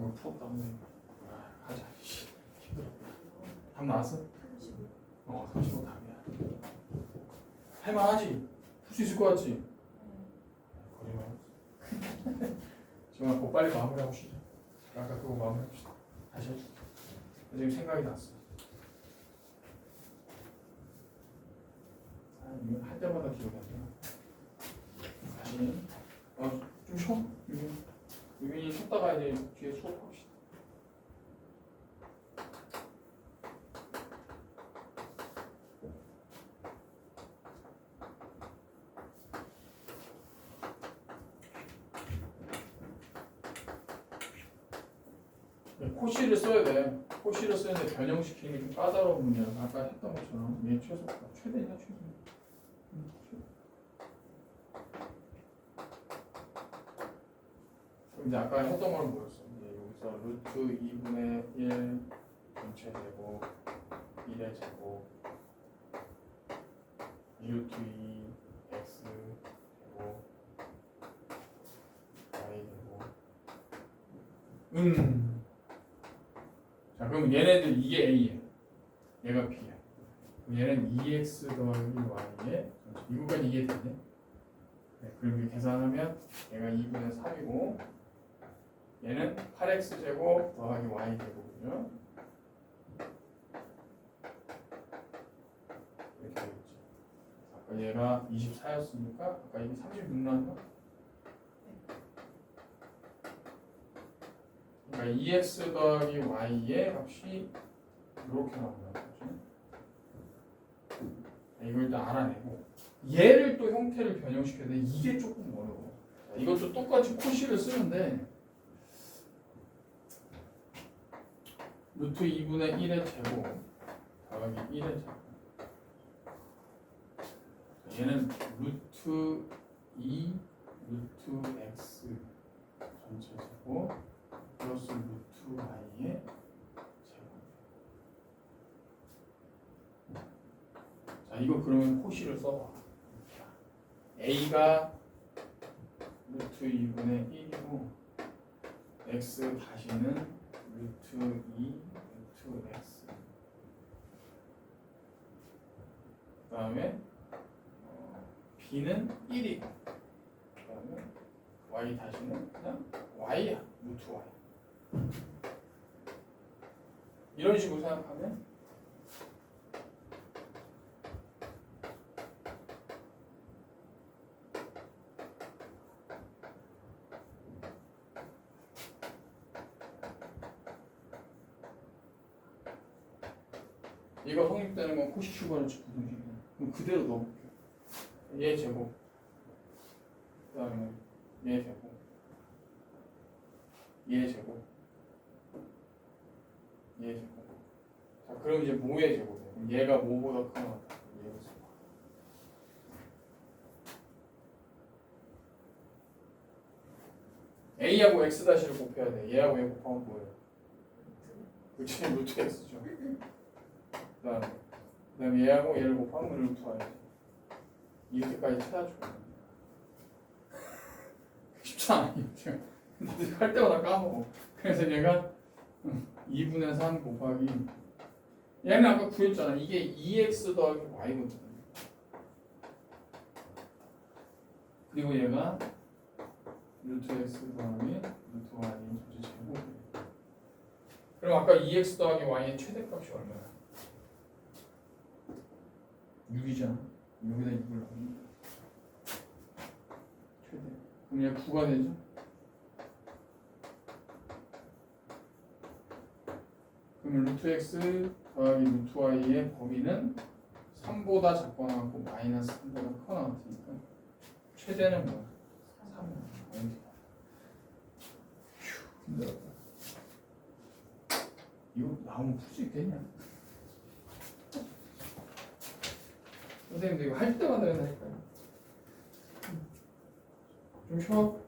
Speaker 1: 그걸 풀었다고 해. 하자. 씨, 힘들어. 답 나왔어? 35 답이야. 할만하지? 풀 수 있을 것 같지? 거짓말. 지금 그거 빨리 마무리하고 쉬자. 아까 그거 마무리합시다. 다시 해줄게. 지금 생각이 났어. 이거 할 때마다 기억이 안 나. 다시. 좀 쉬어. 유빈이 쉬었다가 이제 뒤에 수업합시다. 코시를 써야 돼. 코시를 쓰는데 변형시키는 게 좀 까다로운 문제야. 아까 했던 것처럼 얘 최대냐 최대. 이제 아까 했던 거는 뭐였어? 이제 여기서 루트 2분의 1 전체 제곱 1의 제곱 2루트 2 x 제곱 y 제곱 자 그럼 얘네들 이게 a야 얘가 b야 그럼 얘는 2x 더하기 y에 이거까지 이해되네? 네, 그럼 이렇게 계산하면 얘가 2분의 3이고 얘는 8x 제곱 더하기 y 제곱이죠. 이렇게 되겠지. 아까 얘가 24였으니까 아까 이게 36 나왔나? 그러니까 2x 더하기 y의 값이 이렇게 나온다는 거죠. 이걸 일단 알아내고 얘를 또 형태를 변형시켜야 돼. 이게 조금 어려워. 자, 이것도 똑같이 코시를 쓰는데 루트 2분의 1의 제곱 더하기 1의 제곱 얘는 루트 2 루트 x 전체 제곱 플러스 루트 y의 제곱 자 이거 그러면 코시를 써봐 a가 루트 2분의 1이고 x 다시는 루트 2 루트 x 그 다음에 b는 1이고 그 다음에 y 다시는 그냥 y야 루트 y 이런 식으로 생각하면 이거 성립되는 건 코시 슈바르츠 부등식이야. 그럼 그대로 넣어볼게. 얘 제곱. 그 다음에 얘 제곱. 얘 제곱. 얘 제곱. 자, 그럼 이제 뭐의 제곱이야? 그럼 얘가 뭐보다 크나? 얘가 제곱. a하고 x 다시를 곱해야 돼. 얘하고 얘 곱하면 뭐예요? 그치, 루트 x죠. 그다음에 얘하고 얘를 곱하면 루트 y지. 이렇게까지 찾아줘. 쉽지 않아. 나도 할 때마다 까먹어. 그래서 얘가 2분의 3 곱하기 얘는 아까 구했잖아. 이게 2x 더하기 y거든. 그리고 얘가 루트 x 더하기 루트 y 전체 제곱. 그럼 아까 2x 더하기 y의 최대값이 얼마야? 6이잖아. 여기다 6을 넣으면 최대. 그럼 얘 9가 되죠? 그러면 루트 x 더하기 루트 y의 범위는 3보다 작거나 같고 마이너스 3보다 커나 같으니까 최대는 뭐야? 3. 힘들었다. 이거 나오면 풀 수 있겠냐? 선생님도 이거 할 때마다 된다니까요. 좀 쉬어.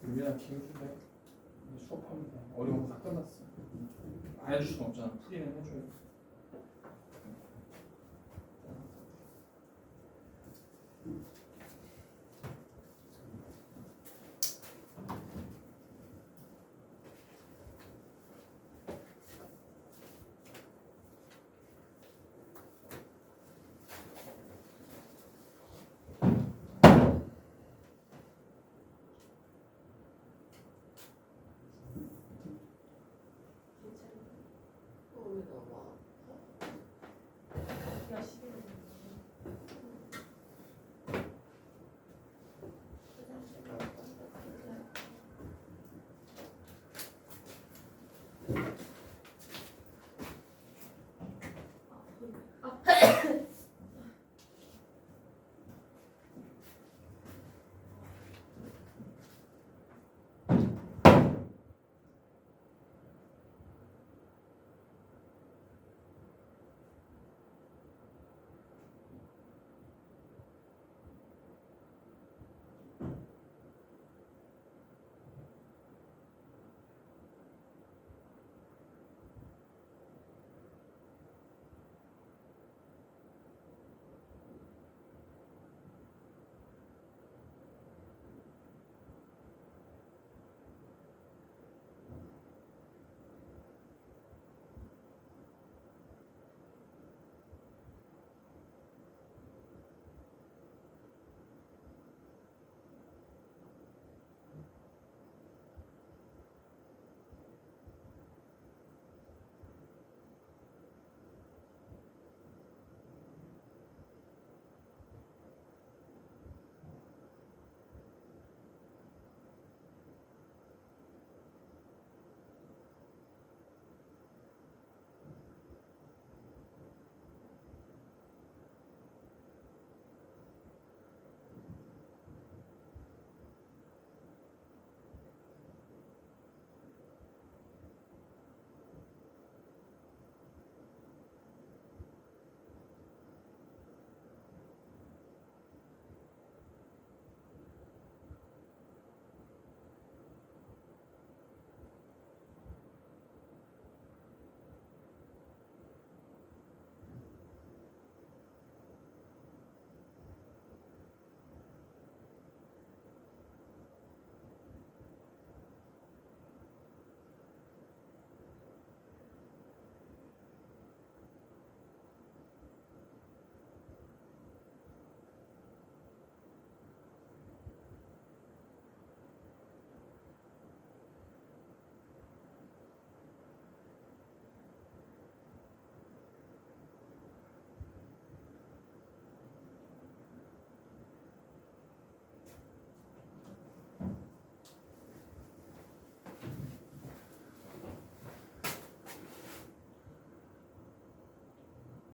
Speaker 1: 유빈아 기울인데 수업하면 돼. 어려운 거 다 끝났어. 안 해줄 순 없잖아. 풀이는 해줘야 돼.